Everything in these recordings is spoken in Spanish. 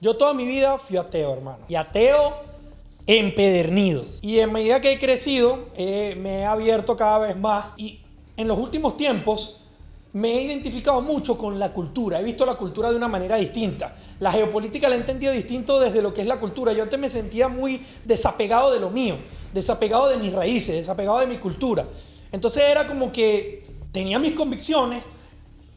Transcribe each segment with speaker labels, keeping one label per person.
Speaker 1: Yo toda mi vida fui ateo, hermano. Y ateo empedernido. Y en medida que he crecido, me he abierto cada vez más. Y en los últimos tiempos me he identificado mucho con la cultura. He visto la cultura de una manera distinta. La geopolítica la he entendido distinto desde lo que es la cultura. Yo antes me sentía muy desapegado de lo mío, desapegado de mis raíces, desapegado de mi cultura. Entonces era como que tenía mis convicciones,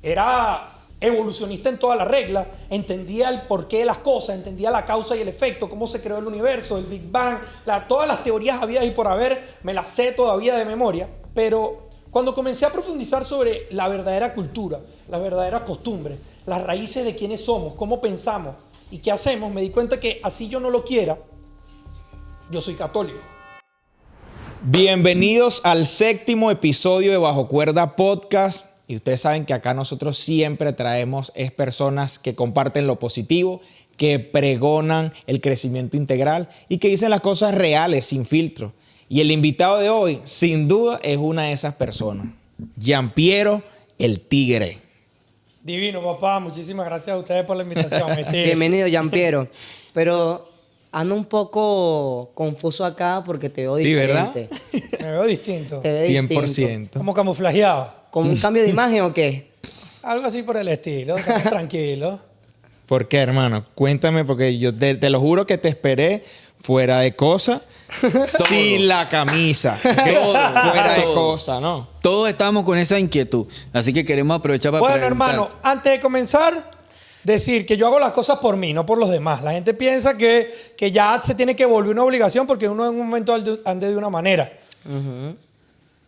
Speaker 1: era evolucionista en toda la regla, entendía el porqué de las cosas, entendía la causa y el efecto, cómo se creó el universo, el Big Bang, todas las teorías habidas y por haber, me las sé todavía de memoria, pero cuando comencé a profundizar sobre la verdadera cultura, las verdaderas costumbres, las raíces de quiénes somos, cómo pensamos y qué hacemos, me di cuenta que así yo no lo quiera, yo soy católico.
Speaker 2: Bienvenidos al 7º episodio de Bajo Cuerda Podcast. Y ustedes saben que acá nosotros siempre traemos personas que comparten lo positivo, que pregonan el crecimiento integral y que dicen las cosas reales, sin filtro. Y el invitado de hoy, sin duda, es una de esas personas. Giampiero, el Tigre.
Speaker 1: Divino, papá. Muchísimas gracias a ustedes por la invitación.
Speaker 3: Bienvenido, Giampiero. Pero ando un poco confuso acá porque te veo diferente.
Speaker 2: ¿Sí, verdad?
Speaker 1: Me veo distinto.
Speaker 3: Te veo
Speaker 2: 100%.
Speaker 3: distinto.
Speaker 1: Como camuflajeado.
Speaker 3: ¿Como un cambio de imagen o qué?
Speaker 1: Algo así por el estilo. Estamos tranquilos.
Speaker 2: ¿Por qué, hermano? Cuéntame, porque yo te lo juro que te esperé fuera de cosa, sin la camisa. Fuera de cosa, ¿no?
Speaker 4: Todos estamos con esa inquietud, así que queremos aprovechar para
Speaker 1: Bueno,
Speaker 4: preguntar.
Speaker 1: hermano, antes de comenzar, decir que yo hago las cosas por mí, no por los demás. La gente piensa que ya se tiene que volver una obligación porque uno en un momento ande de una manera.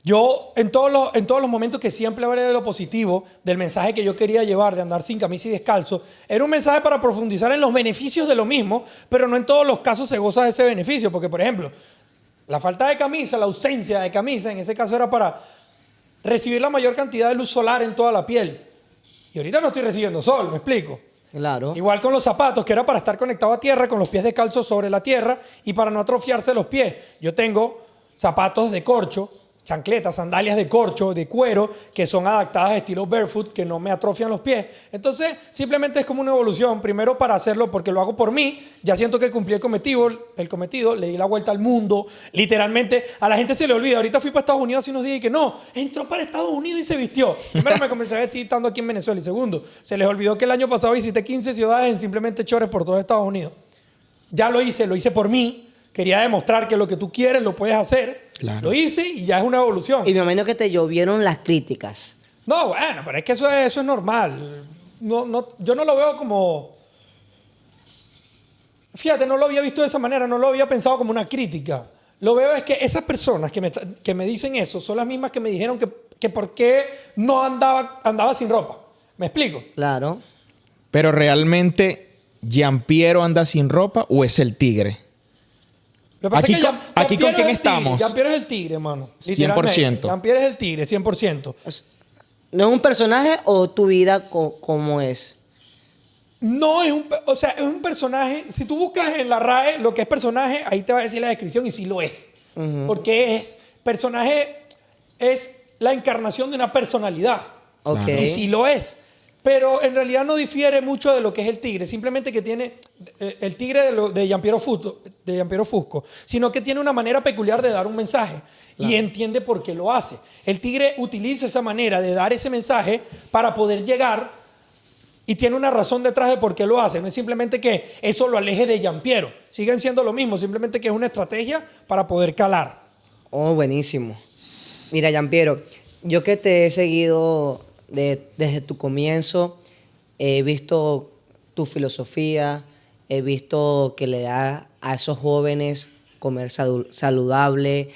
Speaker 1: Yo, en todos los momentos que siempre hablé de lo positivo, del mensaje que yo quería llevar, de andar sin camisa y descalzo, era un mensaje para profundizar en los beneficios de lo mismo, pero no en todos los casos se goza de ese beneficio. Porque, por ejemplo, la falta de camisa, la ausencia de camisa, en ese caso era para recibir la mayor cantidad de luz solar en toda la piel. Y ahorita no estoy recibiendo sol, ¿me explico?
Speaker 3: Claro.
Speaker 1: Igual con los zapatos, que era para estar conectado a tierra, con los pies descalzos sobre la tierra y para no atrofiarse los pies. Yo tengo zapatos de corcho, chancletas, sandalias de corcho, de cuero, que son adaptadas a estilo barefoot, que no me atrofian los pies. Entonces, simplemente es como una evolución. Primero para hacerlo porque lo hago por mí. Ya siento que cumplí el cometido, le di la vuelta al mundo. Literalmente, a la gente se le olvida. Ahorita fui para Estados Unidos hace unos días y que no, entró para Estados Unidos y se vistió. Primero me comencé a vestir estando aquí en Venezuela. Y segundo, se les olvidó que el año pasado visité 15 ciudades en simplemente chores por todo Estados Unidos. Ya lo hice por mí. Quería demostrar que lo que tú quieres lo puedes hacer. Claro. Lo hice y ya es una evolución.
Speaker 3: Y me imagino que te llovieron las críticas.
Speaker 1: No, bueno, pero es que eso es normal. Yo no lo veo como... Fíjate, no lo había visto de esa manera, no lo había pensado como una crítica. Lo veo es que esas personas que me dicen eso son las mismas que me dijeron que por qué no andaba sin ropa. ¿Me explico?
Speaker 3: Claro.
Speaker 2: Pero realmente, ¿Giampiero anda sin ropa o es el Tigre?
Speaker 1: Lo que pasa es que
Speaker 2: aquí ¿con quién estamos?
Speaker 1: Giampiero es el Tigre, hermano.
Speaker 2: 100%.
Speaker 1: Giampiero es el Tigre, 100%.
Speaker 3: ¿No es un personaje o tu vida cómo es?
Speaker 1: No es es un personaje. Si tú buscas en la RAE lo que es personaje, ahí te va a decir la descripción y sí lo es. Porque personaje es la encarnación de una personalidad.
Speaker 3: Ok.
Speaker 1: Y sí lo es. Pero en realidad no difiere mucho de lo que es el tigre. Simplemente que tiene el tigre de Giampiero Fusco, sino que tiene una manera peculiar de dar un mensaje. Claro. Y entiende por qué lo hace. El tigre utiliza esa manera de dar ese mensaje para poder llegar y tiene una razón detrás de por qué lo hace. No es simplemente que eso lo aleje de Giampiero. Siguen siendo lo mismo, simplemente que es una estrategia para poder calar.
Speaker 3: Oh, buenísimo. Mira, Giampiero, yo que te he seguido desde tu comienzo, he visto tu filosofía, he visto que le das a esos jóvenes comer saludable,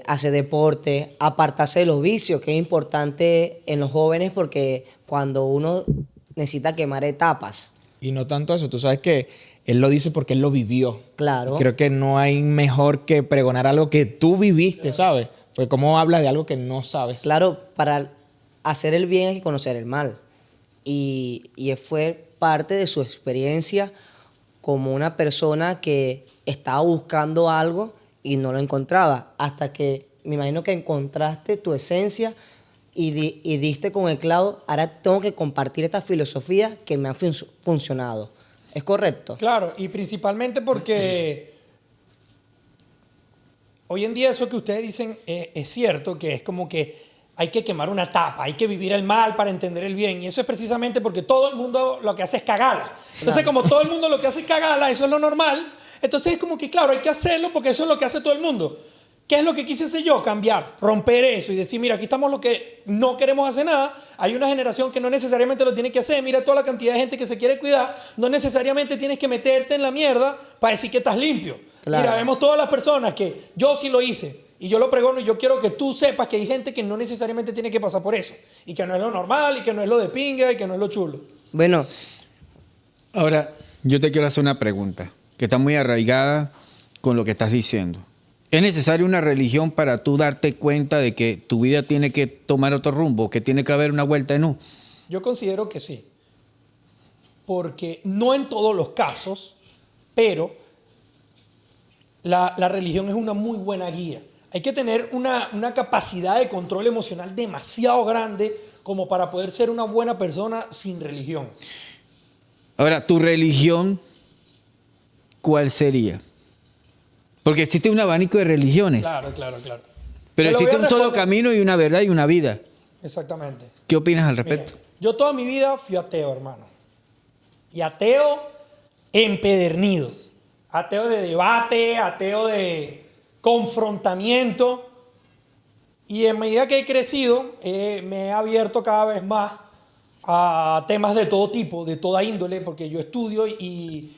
Speaker 3: hacer deporte, apartarse de los vicios, que es importante en los jóvenes porque cuando uno necesita quemar etapas.
Speaker 2: Y no tanto eso, tú sabes que él lo dice porque él lo vivió.
Speaker 3: Claro.
Speaker 2: Creo que no hay mejor que pregonar algo que tú viviste, ¿sabes? Porque cómo hablas de algo que no sabes.
Speaker 3: Claro, para hacer el bien hay que conocer el mal. Y fue parte de su experiencia como una persona que estaba buscando algo y no lo encontraba. Hasta que me imagino que encontraste tu esencia y diste con el clavo. Ahora tengo que compartir esta filosofía que me ha funcionado. ¿Es correcto?
Speaker 1: Claro, y principalmente porque hoy en día eso que ustedes dicen es cierto, que es como que hay que quemar una etapa, hay que vivir el mal para entender el bien. Y eso es precisamente porque todo el mundo lo que hace es cagarla. Entonces, como todo el mundo lo que hace es cagarla, eso es lo normal. Entonces es como que, claro, hay que hacerlo porque eso es lo que hace todo el mundo. ¿Qué es lo que quise hacer yo? Cambiar, romper eso y decir, mira, aquí estamos los que no queremos hacer nada. Hay una generación que no necesariamente lo tiene que hacer. Mira toda la cantidad de gente que se quiere cuidar. No necesariamente tienes que meterte en la mierda para decir que estás limpio.
Speaker 3: Claro.
Speaker 1: Mira, vemos todas las personas que yo sí lo hice. Y yo lo pregono y yo quiero que tú sepas que hay gente que no necesariamente tiene que pasar por eso. Y que no es lo normal, y que no es lo de pinga, y que no es lo chulo.
Speaker 3: Bueno,
Speaker 4: Ahora, yo te quiero hacer una pregunta que está muy arraigada con lo que estás diciendo. ¿Es necesaria una religión para tú darte cuenta de que tu vida tiene que tomar otro rumbo, que tiene que haber una vuelta en U?
Speaker 1: Yo considero que sí. Porque no en todos los casos, pero la religión es una muy buena guía. Hay que tener una capacidad de control emocional demasiado grande como para poder ser una buena persona sin religión.
Speaker 4: Ahora, ¿tu religión cuál sería? Porque existe un abanico de religiones,
Speaker 1: Claro, claro, claro.
Speaker 4: pero
Speaker 1: Te lo voy
Speaker 4: existe
Speaker 1: a
Speaker 4: un solo
Speaker 1: responder.
Speaker 4: camino y una verdad y una vida.
Speaker 1: Exactamente.
Speaker 4: ¿Qué opinas al
Speaker 1: Mira,
Speaker 4: respecto?
Speaker 1: yo toda mi vida fui ateo, hermano. Y ateo empedernido. Ateo de debate, ateo de confrontamiento. Y en medida que he crecido, me he abierto cada vez más a temas de todo tipo, de toda índole, porque yo estudio y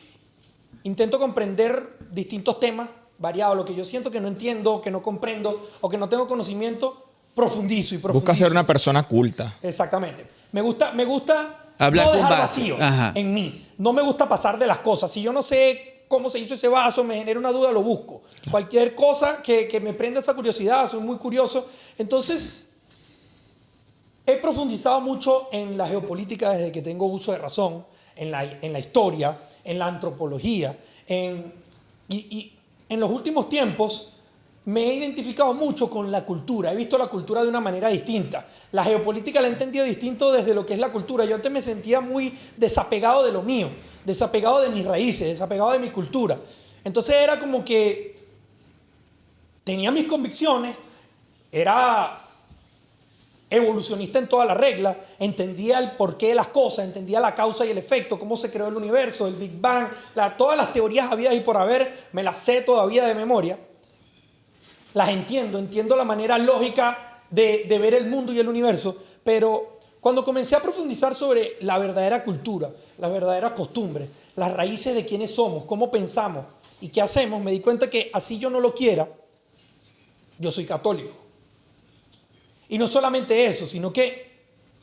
Speaker 1: intento comprender distintos temas variados. Lo que yo siento que no entiendo, que no comprendo o que no tengo conocimiento, profundizo y profundizo.
Speaker 2: Busca ser una persona culta.
Speaker 1: Exactamente. Me gusta
Speaker 4: Hablar
Speaker 1: no
Speaker 4: con
Speaker 1: dejar
Speaker 4: base.
Speaker 1: vacío
Speaker 4: Ajá.
Speaker 1: en mí. No me gusta pasar de las cosas. Si yo no sé cómo se hizo ese vaso, me genera una duda, lo busco. Cualquier cosa que me prenda esa curiosidad, soy muy curioso. Entonces, he profundizado mucho en la geopolítica desde que tengo uso de razón, en la historia, en la antropología, y en los últimos tiempos me he identificado mucho con la cultura. He visto la cultura de una manera distinta. La geopolítica la he entendido distinto desde lo que es la cultura. Yo antes me sentía muy desapegado de lo mío, desapegado de mis raíces, desapegado de mi cultura. Entonces era como que tenía mis convicciones, era evolucionista en toda la regla, entendía el porqué de las cosas, entendía la causa y el efecto, cómo se creó el universo, el Big Bang, todas las teorías habidas y por haber, me las sé todavía de memoria. Las entiendo la manera lógica de ver el mundo y el universo, pero cuando comencé a profundizar sobre la verdadera cultura, las verdaderas costumbres, las raíces de quiénes somos, cómo pensamos y qué hacemos, me di cuenta que así yo no lo quiera, yo soy católico. Y no solamente eso, sino que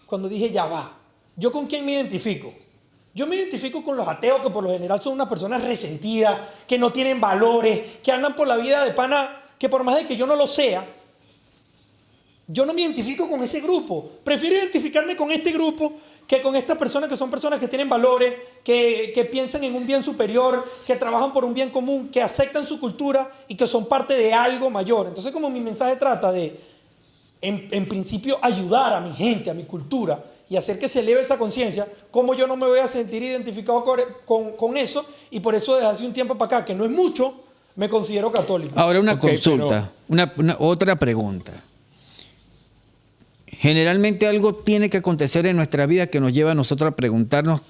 Speaker 1: cuando dije, ya va, ¿yo con quién me identifico? Yo me identifico con los ateos, que por lo general son unas personas resentidas, que no tienen valores, que andan por la vida de pana, que por más de que yo no lo sea, yo no me identifico con ese grupo. Prefiero identificarme con este grupo que con estas personas que son personas que tienen valores, que piensan en un bien superior, que trabajan por un bien común, que aceptan su cultura y que son parte de algo mayor. Entonces, como mi mensaje trata de, en principio, ayudar a mi gente, a mi cultura y hacer que se eleve esa conciencia, ¿cómo yo no me voy a sentir identificado con eso? Y por eso desde hace un tiempo para acá, que no es mucho, me considero católico.
Speaker 4: Ahora una
Speaker 2: Ok,
Speaker 4: consulta, otra pregunta. Generalmente algo tiene que acontecer en nuestra vida que nos lleva a nosotros a preguntarnos,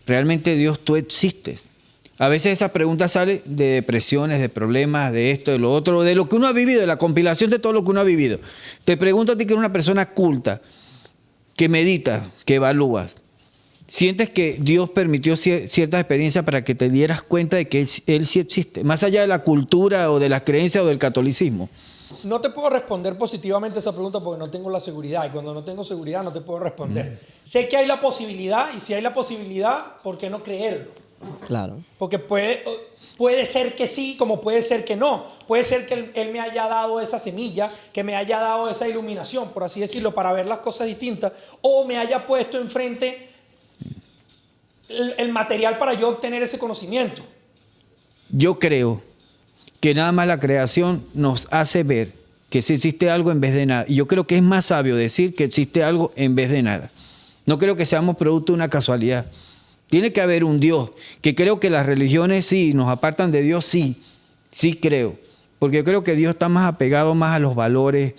Speaker 4: ¿realmente Dios, tú existes? A veces esa pregunta sale de depresiones, de problemas, de esto, de lo otro, de lo que uno ha vivido, de la compilación de todo lo que uno ha vivido. Te pregunto a ti que eres una persona culta, que medita, que evalúas. ¿Sientes que Dios permitió ciertas experiencias para que te dieras cuenta de que Él sí existe? Más allá de la cultura o de las creencias o del catolicismo.
Speaker 1: No te puedo responder positivamente esa pregunta porque no tengo la seguridad. Y cuando no tengo seguridad no te puedo responder. Sé que hay la posibilidad y si hay la posibilidad, ¿por qué no creerlo?
Speaker 3: claro.
Speaker 1: Porque puede ser que sí, como puede ser que no. Puede ser que él me haya dado esa semilla, que me haya dado esa iluminación, por así decirlo, para ver las cosas distintas. O me haya puesto enfrente el material para yo obtener ese conocimiento.
Speaker 4: Yo creo que nada más la creación nos hace ver que sí existe algo en vez de nada. Y yo creo que es más sabio decir que existe algo en vez de nada. No creo que seamos producto de una casualidad. Tiene que haber un Dios, que creo que las religiones sí nos apartan de Dios, sí creo. Porque yo creo que Dios está más apegado más a los valores,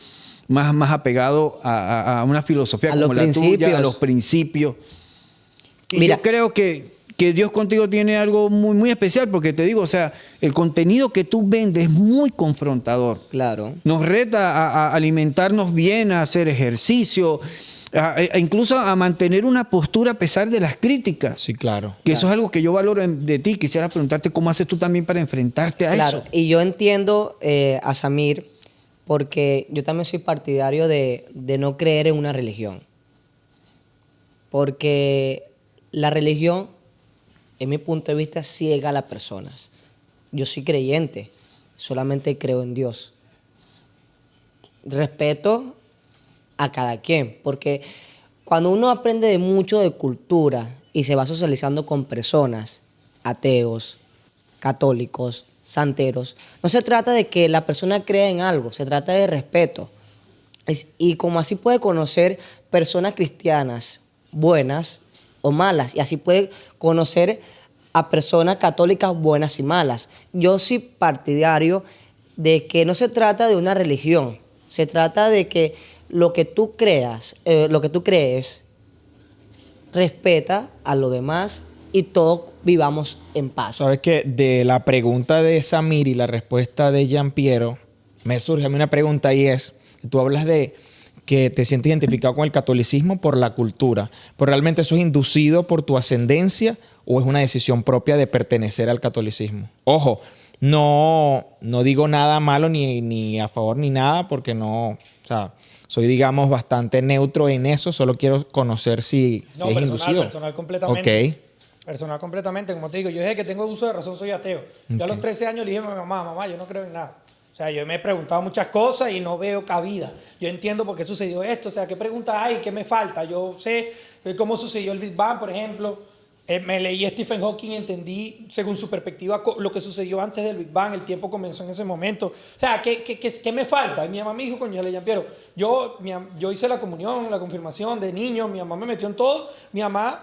Speaker 4: más apegado a una filosofía como la tuya, a los principios. Y
Speaker 3: Mira,
Speaker 4: yo creo que Dios contigo tiene algo muy, muy especial, porque te digo, o sea, el contenido que tú vendes es muy confrontador.
Speaker 3: claro.
Speaker 4: Nos reta a alimentarnos bien, a hacer ejercicio, incluso a mantener una postura a pesar de las críticas.
Speaker 2: Sí, claro.
Speaker 4: Que eso es algo que yo valoro de ti. Quisiera preguntarte cómo haces tú también para enfrentarte a
Speaker 3: Claro,
Speaker 4: eso.
Speaker 3: y yo entiendo a Samir porque yo también soy partidario de no creer en una religión. Porque la religión, en mi punto de vista, ciega a las personas. Yo soy creyente, solamente creo en Dios. Respeto a cada quien, porque cuando uno aprende de mucho de cultura y se va socializando con personas, ateos, católicos, santeros, no se trata de que la persona crea en algo, se trata de respeto. Y como así puede conocer personas cristianas buenas o malas, y así puede conocer a personas católicas buenas y malas. Yo soy partidario de que no se trata de una religión, se trata de que lo que tú creas, lo que tú crees, respeta a los demás y todos vivamos en paz.
Speaker 2: Sabes que de la pregunta de Samir y la respuesta de Gianpiero, me surge a mí una pregunta y es, tú hablas de que te sientes identificado con el catolicismo por la cultura, pero realmente eso es inducido por tu ascendencia o es una decisión propia de pertenecer al catolicismo. Ojo, no digo nada malo ni a favor ni nada porque no, o sea, soy digamos bastante neutro en eso, solo quiero conocer si
Speaker 1: No,
Speaker 2: es inducido.
Speaker 1: personal completamente.
Speaker 2: Ok.
Speaker 1: Personal completamente, como te digo, yo desde que tengo uso de razón soy ateo. Yo a los 13 años le dije a mi mamá, yo no creo en nada. O sea, yo me he preguntado muchas cosas y no veo cabida. Yo entiendo por qué sucedió esto, o sea, qué preguntas hay, qué me falta. Yo sé cómo sucedió el Big Bang, por ejemplo. Me leí a Stephen Hawking y entendí, según su perspectiva, lo que sucedió antes del Big Bang. El tiempo comenzó en ese momento. O sea, ¿qué me falta? Y mi mamá me dijo, coño, Jean-Pierre, yo hice la comunión, la confirmación de niño, mi mamá me metió en todo. Mi mamá,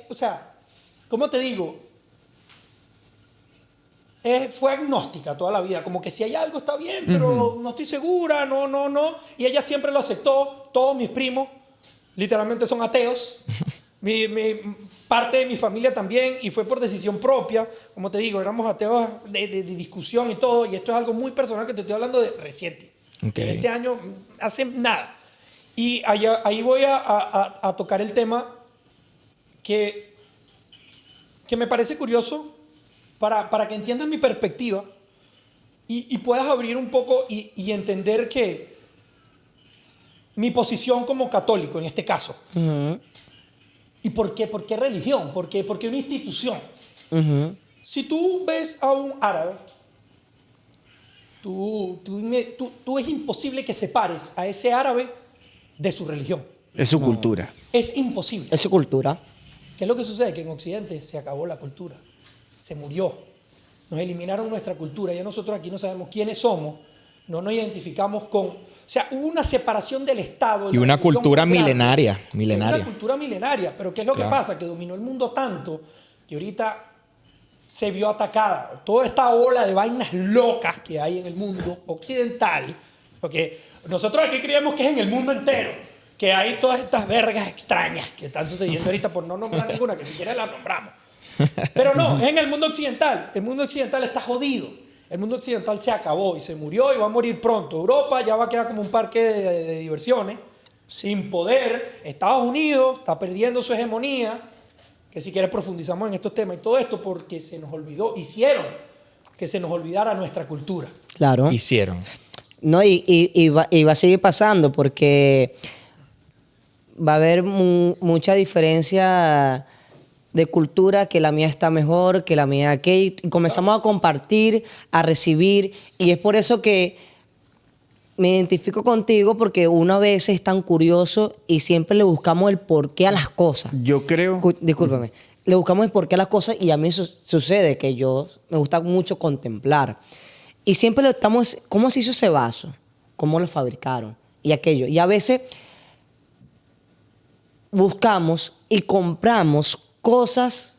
Speaker 1: o sea, ¿cómo te digo? Fue agnóstica toda la vida, como que si hay algo está bien, pero no estoy segura, no. Y ella siempre lo aceptó. Todos mis primos literalmente son ateos. Parte de mi familia también, y fue por decisión propia. Como te digo, éramos ateos de discusión y todo, y esto es algo muy personal que te estoy hablando de reciente.
Speaker 2: Okay.
Speaker 1: Este año, hace nada. Y ahí voy a tocar el tema que me parece curioso para que entiendas mi perspectiva y puedas abrir un poco y entender que mi posición como católico en este caso.
Speaker 3: Uh-huh.
Speaker 1: ¿Y por qué? ¿Por qué religión? ¿Por qué una institución?
Speaker 3: Uh-huh.
Speaker 1: Si tú ves a un árabe, tú es imposible que separes a ese árabe de su religión.
Speaker 4: Es su cultura.
Speaker 1: Es imposible.
Speaker 3: Es su cultura.
Speaker 1: ¿Qué es lo que sucede? Que en Occidente se acabó la cultura. Se murió. Nos eliminaron nuestra cultura. Ya nosotros aquí no sabemos quiénes somos. No nos identificamos con... O sea, hubo una separación del Estado.
Speaker 2: Y una cultura milenaria.
Speaker 1: Una cultura milenaria. Pero ¿qué es lo que
Speaker 2: Claro.
Speaker 1: pasa? Que dominó el mundo tanto que ahorita se vio atacada. Toda esta ola de vainas locas que hay en el mundo occidental. Porque nosotros aquí creemos que es en el mundo entero. Que hay todas estas vergas extrañas que están sucediendo ahorita, por no nombrar ninguna, que si quieres la nombramos. Pero no, es en el mundo occidental. El mundo occidental está jodido. El mundo occidental se acabó y se murió y va a morir pronto. Europa ya va a quedar como un parque de diversiones, sin poder. Estados Unidos está perdiendo su hegemonía, que si quieres profundizamos en estos temas y todo esto porque se nos olvidó, hicieron que se nos olvidara nuestra cultura.
Speaker 3: Claro.
Speaker 2: Hicieron.
Speaker 3: No, y va a seguir pasando porque va a haber mucha diferencia de cultura, que la mía está mejor, que la mía aquí. Y comenzamos a compartir, a recibir, y es por eso que me identifico contigo, porque uno a veces es tan curioso y siempre le buscamos el porqué a las cosas.
Speaker 4: Yo creo...
Speaker 3: Discúlpame. Le buscamos el porqué a las cosas y a mí sucede que me gusta mucho contemplar. Y siempre estamos, ¿cómo se hizo ese vaso? ¿Cómo lo fabricaron? Y aquello. Y a veces buscamos y compramos cosas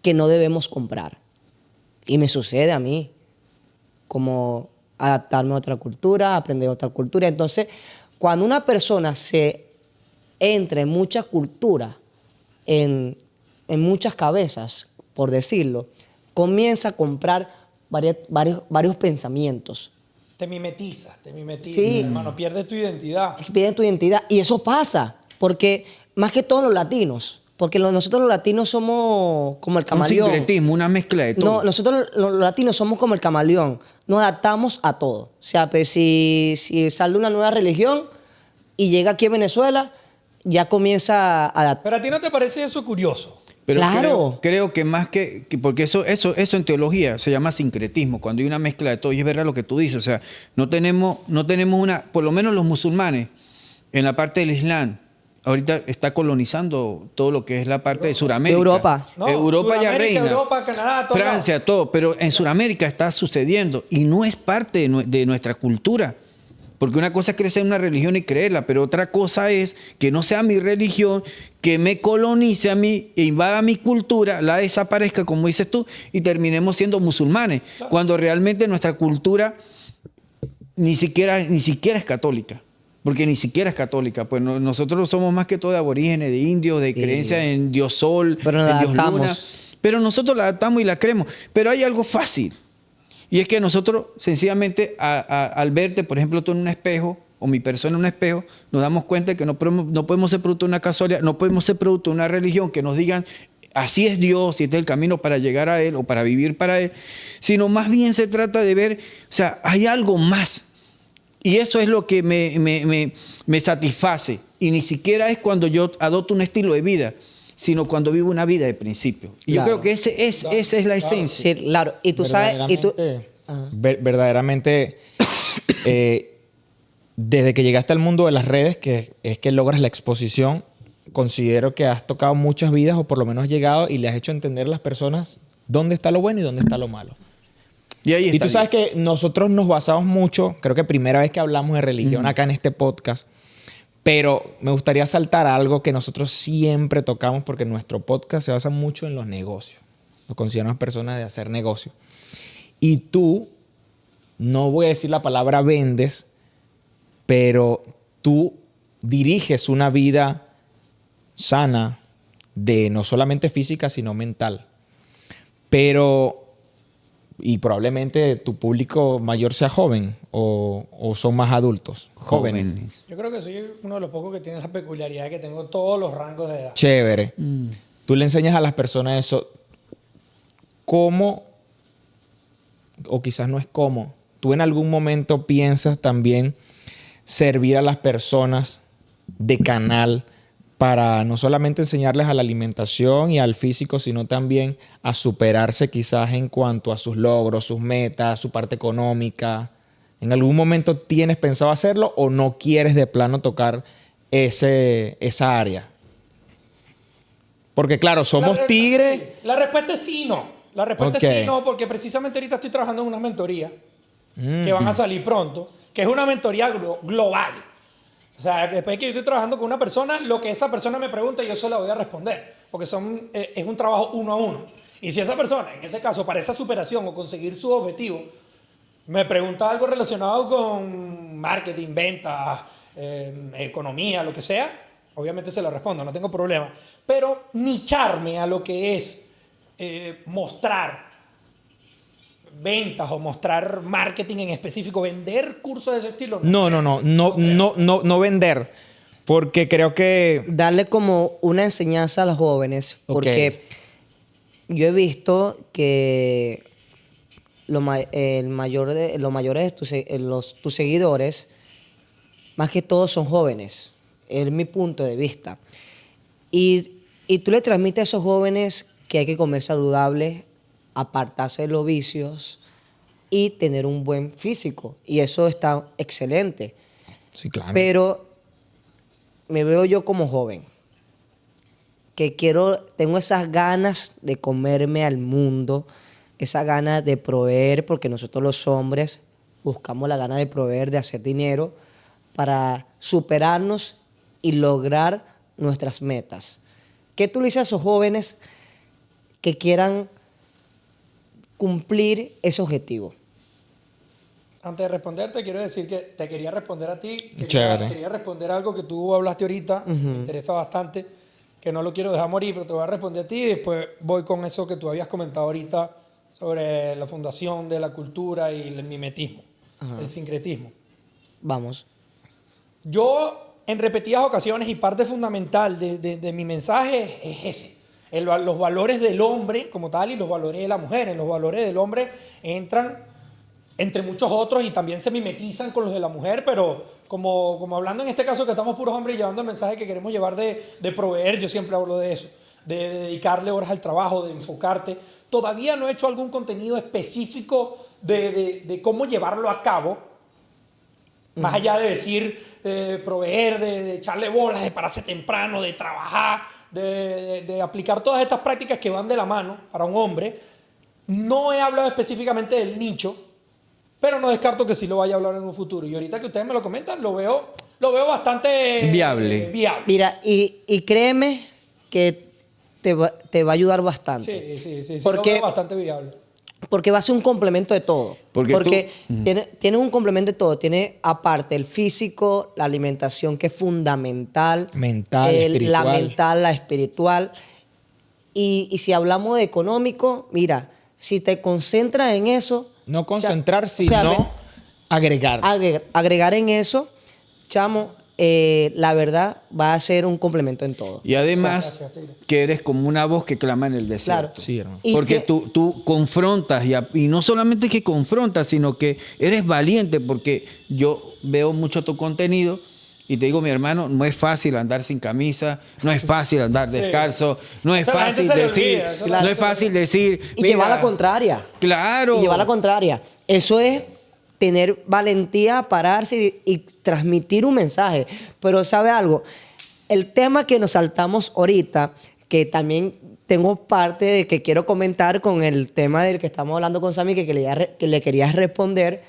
Speaker 3: que no debemos comprar. Y me sucede a mí, como adaptarme a otra cultura, aprender otra cultura. Entonces, cuando una persona se entra en muchas culturas, en muchas cabezas, por decirlo, comienza a comprar varios pensamientos.
Speaker 1: Te mimetizas,
Speaker 3: Sí.
Speaker 1: hermano, pierdes tu identidad.
Speaker 3: Pierden tu identidad. Y eso pasa, porque más que todos los latinos, porque nosotros los latinos somos como el
Speaker 4: Un
Speaker 3: camaleón.
Speaker 4: sincretismo, una mezcla de todo.
Speaker 3: No, nosotros los latinos somos como el camaleón. Nos adaptamos a todo. O sea, pues, si sale una nueva religión y llega aquí a Venezuela, ya comienza a adaptar.
Speaker 1: Pero a ti no te parece eso curioso.
Speaker 4: Pero
Speaker 3: Claro.
Speaker 4: creo que más que porque eso en teología se llama sincretismo, cuando hay una mezcla de todo. Y es verdad lo que tú dices, o sea, no tenemos una, por lo menos los musulmanes, en la parte del Islam, ahorita está colonizando todo lo que es la parte de Sudamérica.
Speaker 3: Europa.
Speaker 1: No,
Speaker 4: Europa ya
Speaker 1: Sudamérica,
Speaker 4: reina.
Speaker 1: Europa, Canadá, todo
Speaker 4: Francia, todo. Pero en Sudamérica está sucediendo y no es parte de nuestra cultura. Porque una cosa es crecer en una religión y creerla, pero otra cosa es que no sea mi religión, que me colonice a mí, e invada mi cultura, la desaparezca, como dices tú, y terminemos siendo musulmanes, cuando realmente nuestra cultura ni siquiera es católica. Porque ni siquiera es católica. Pues nosotros somos más que todo de aborígenes, de indios, de creencia en Dios Sol,
Speaker 3: Pero nos
Speaker 4: en Dios Luna.
Speaker 3: adaptamos.
Speaker 4: Pero nosotros la adaptamos y la creemos. Pero hay algo fácil. Y es que nosotros, sencillamente, al verte, por ejemplo, tú en un espejo, o mi persona en un espejo, nos damos cuenta de que no podemos ser producto de una casualidad, no podemos ser producto de una religión que nos digan, así es Dios, y este es el camino para llegar a Él o para vivir para Él, sino más bien se trata de ver, o sea, hay algo más. Y eso es lo que me satisface. Y ni siquiera es cuando yo adopto un estilo de vida, sino cuando vivo una vida de principio. Y
Speaker 3: Claro.
Speaker 4: yo creo que esa es la esencia.
Speaker 3: Sí, claro. Y tú sabes... Y tú,
Speaker 2: Verdaderamente, desde que llegaste al mundo de las redes, que es que logras la exposición, considero que has tocado muchas vidas, o por lo menos has llegado y le has hecho entender a las personas dónde está lo bueno y dónde está lo malo.
Speaker 4: Y ahí está.
Speaker 2: Y tú sabes que nosotros nos basamos mucho, creo que primera vez que hablamos de religión acá en este podcast, pero me gustaría saltar a algo que nosotros siempre tocamos, porque nuestro podcast se basa mucho en los negocios. Nos consideramos personas de hacer negocios. Y tú, no voy a decir la palabra vendes, pero tú diriges una vida sana, de no solamente física, sino mental. Y probablemente tu público mayor sea joven o son más adultos, jóvenes.
Speaker 1: Yo creo que soy uno de los pocos que tiene la peculiaridad de que tengo todos los rangos de edad.
Speaker 2: Chévere. Tú le enseñas a las personas eso. ¿Cómo, o quizás no es cómo, tú en algún momento piensas también servir a las personas de canal para no solamente enseñarles a la alimentación y al físico, sino también a superarse quizás en cuanto a sus logros, sus metas, su parte económica? ¿En algún momento tienes pensado hacerlo o no quieres de plano tocar esa área? Porque claro, somos tigres.
Speaker 1: La respuesta es sí, no. La respuesta
Speaker 2: Ok.
Speaker 1: es sí, no, porque precisamente ahorita estoy trabajando en una mentoría que van a salir pronto, que es una mentoría global. O sea, que después que yo estoy trabajando con una persona, lo que esa persona me pregunta, yo se la voy a responder, porque es un trabajo uno a uno. Y si esa persona, en ese caso, para esa superación o conseguir su objetivo, me pregunta algo relacionado con marketing, ventas, economía, lo que sea, obviamente se lo respondo, no tengo problema. Pero nicharme a lo que es mostrar ventas o mostrar marketing en específico, vender cursos de ese estilo.
Speaker 2: No vender, porque creo que
Speaker 3: darle como una enseñanza a los jóvenes, porque yo he visto que los mayores de tus seguidores, más que todos son jóvenes, es mi punto de vista. Y tú le transmites a esos jóvenes que hay que comer saludable, apartarse de los vicios y tener un buen físico. Y eso está excelente.
Speaker 2: sí, claro.
Speaker 3: Pero me veo yo como joven, que tengo esas ganas de comerme al mundo, esas ganas de proveer, porque nosotros los hombres buscamos la gana de proveer, de hacer dinero, para superarnos y lograr nuestras metas. ¿Qué tú le dices a esos jóvenes que quieran cumplir ese objetivo?
Speaker 1: Antes de responderte, quiero decir que te quería responder a ti.
Speaker 2: Chévere.
Speaker 1: Quería responder algo que tú hablaste ahorita. Me interesa bastante, que no lo quiero dejar morir, pero te voy a responder a ti y después voy con eso que tú habías comentado ahorita sobre la fundación de la cultura y el mimetismo, el sincretismo.
Speaker 3: Vamos.
Speaker 1: Yo, en repetidas ocasiones, y parte fundamental de mi mensaje es ese. Los valores del hombre como tal y los valores de la mujer. En los valores del hombre entran, entre muchos otros, y también se mimetizan con los de la mujer, pero como hablando en este caso que estamos puros hombres y llevando el mensaje que queremos llevar de proveer, yo siempre hablo de eso, de dedicarle horas al trabajo, de enfocarte. Todavía no he hecho algún contenido específico de cómo llevarlo a cabo, más allá de decir, de proveer, de echarle bolas, de pararse temprano, de trabajar, de aplicar todas estas prácticas que van de la mano para un hombre. No he hablado específicamente del nicho, pero no descarto que sí lo vaya a hablar en un futuro. Y ahorita que ustedes me lo comentan, lo veo bastante
Speaker 4: Viable.
Speaker 3: Mira, y créeme que te va a ayudar bastante.
Speaker 1: Sí,
Speaker 3: Porque-
Speaker 1: lo veo bastante viable.
Speaker 3: Porque va a ser un complemento de todo.
Speaker 4: Porque
Speaker 3: tiene un complemento de todo. Tiene aparte el físico, la alimentación que es fundamental.
Speaker 2: Mental,
Speaker 3: la
Speaker 2: espiritual.
Speaker 3: mental, la espiritual. Y si hablamos de económico, mira, si te concentras en eso...
Speaker 2: No concentrar,
Speaker 3: o sea,
Speaker 2: sino agregar.
Speaker 3: agregar en eso, chamo, la verdad va a ser un complemento en todo.
Speaker 4: Y además
Speaker 1: Gracias, Tigre.
Speaker 4: que eres como una voz que clama en el
Speaker 3: Claro.
Speaker 4: desierto.
Speaker 2: Sí, hermano.
Speaker 3: Y
Speaker 4: Porque
Speaker 3: que-
Speaker 4: tú confrontas y no solamente que confrontas, sino que eres valiente, porque yo veo mucho tu contenido y te digo, mi hermano, no es fácil andar sin camisa, no es fácil andar descalzo, no es
Speaker 1: Eso a la gente
Speaker 4: fácil
Speaker 1: se le
Speaker 4: decir,
Speaker 1: olvida, eso a la
Speaker 4: no
Speaker 1: gente
Speaker 4: es
Speaker 1: se le
Speaker 4: fácil decir,
Speaker 3: Y
Speaker 4: mira,
Speaker 3: llevar la contraria.
Speaker 4: Claro.
Speaker 3: Y llevar la contraria. Eso es tener valentía, pararse y transmitir un mensaje. Pero ¿sabe algo? El tema que nos saltamos ahorita, que también tengo parte de que quiero comentar con el tema del que estamos hablando con Sammy, que le querías responder.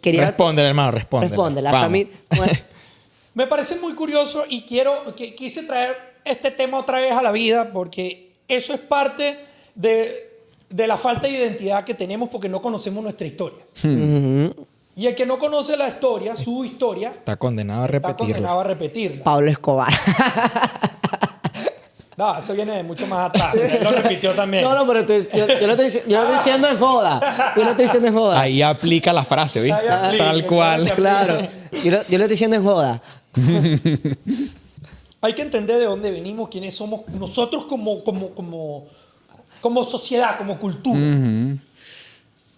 Speaker 3: Quería
Speaker 2: Respóndele, hermano, respóndele.
Speaker 3: Respóndele.
Speaker 2: Vamos.
Speaker 3: Sammy, bueno,
Speaker 1: Me parece muy curioso y quise traer este tema otra vez a la vida porque eso es parte de la falta de identidad que tenemos porque no conocemos nuestra historia. Y el que no conoce la historia, su historia,
Speaker 2: Está condenado a
Speaker 1: está
Speaker 2: repetirlo.
Speaker 1: condenado a repetirla.
Speaker 3: Pablo Escobar.
Speaker 1: No, eso viene de mucho más atrás. Él lo repitió también.
Speaker 3: No, pero yo lo estoy diciendo en joda. Yo lo estoy diciendo en joda.
Speaker 2: Ahí aplica la frase, ¿viste?
Speaker 1: Ahí aplica,
Speaker 2: Tal cual.
Speaker 3: Claro. Yo lo estoy diciendo en joda.
Speaker 1: Hay que entender de dónde venimos, quiénes somos nosotros como sociedad, como cultura.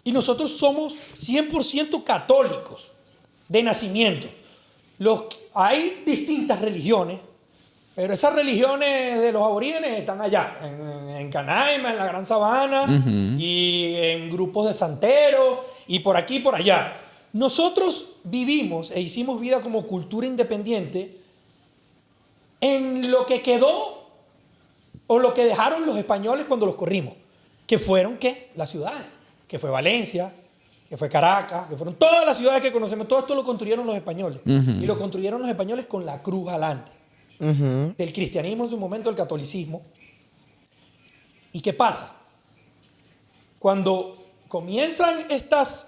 Speaker 1: Y nosotros somos 100% católicos de nacimiento. Hay distintas religiones, pero esas religiones de los aborígenes están allá, en Canaima, en la Gran Sabana, y en grupos de santeros, y por aquí y por allá. Nosotros vivimos e hicimos vida como cultura independiente en lo que quedó o lo que dejaron los españoles cuando los corrimos, que fueron, ¿qué? Las ciudades, que fue Valencia, que fue Caracas, que fueron todas las ciudades que conocemos. Todo esto lo construyeron los españoles. Y lo construyeron los españoles con la cruz alante. Del cristianismo en su momento, el catolicismo. ¿Y qué pasa? Cuando comienzan estas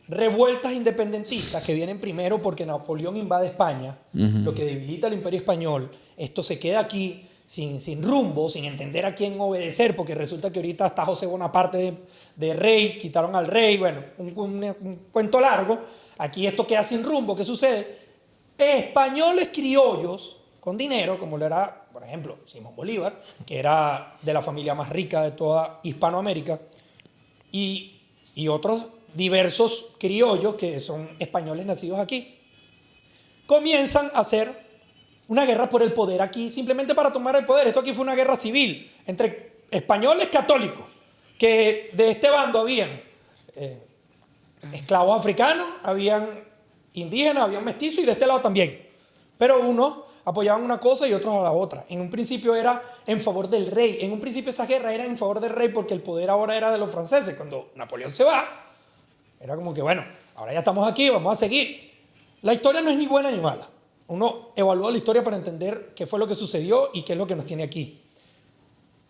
Speaker 1: revueltas independentistas que vienen primero porque Napoleón invade España, lo que debilita el imperio español, esto se queda aquí sin rumbo, sin entender a quién obedecer, porque resulta que ahorita está José Bonaparte de rey, quitaron al rey, bueno, un cuento largo. Aquí esto queda sin rumbo. ¿Qué sucede? Españoles criollos con dinero, como lo era, por ejemplo, Simón Bolívar, que era de la familia más rica de toda Hispanoamérica, y otros diversos criollos que son españoles nacidos aquí, comienzan a hacer una guerra por el poder aquí, simplemente para tomar el poder. Esto aquí fue una guerra civil entre españoles católicos, que de este bando habían esclavos africanos, habían indígenas, habían mestizos, y de este lado también. Pero unos apoyaban una cosa y otros a la otra. En un principio era en favor del rey. En un principio esa guerra era en favor del rey porque el poder ahora era de los franceses. Cuando Napoleón se va, era como que, bueno, ahora ya estamos aquí, vamos a seguir. La historia no es ni buena ni mala. Uno evalúa la historia para entender qué fue lo que sucedió y qué es lo que nos tiene aquí.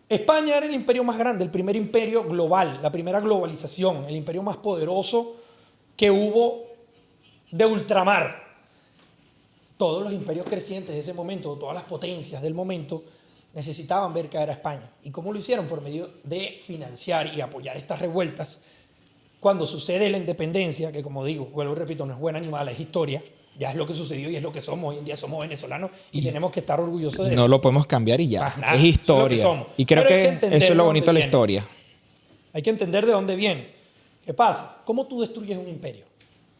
Speaker 1: España era el imperio más grande, el primer imperio global, la primera globalización, el imperio más poderoso que hubo de ultramar. Todos los imperios crecientes de ese momento, todas las potencias del momento, necesitaban ver caer a España. ¿Y cómo lo hicieron? Por medio de financiar y apoyar estas revueltas. Cuando sucede la independencia, que como digo, vuelvo y repito, no es buena ni mala, es historia, ya es lo que sucedió y es lo que somos. Hoy en día somos venezolanos y tenemos que estar orgullosos de eso.
Speaker 2: No lo podemos cambiar y ya.
Speaker 1: Más nada,
Speaker 2: es historia.
Speaker 1: eso es lo que somos.
Speaker 2: Y creo
Speaker 1: Pero hay
Speaker 2: que
Speaker 1: entender
Speaker 2: eso es lo
Speaker 1: de
Speaker 2: bonito de
Speaker 1: dónde
Speaker 2: la historia.
Speaker 1: Hay que entender de dónde viene. ¿Qué pasa? ¿Cómo tú destruyes un imperio?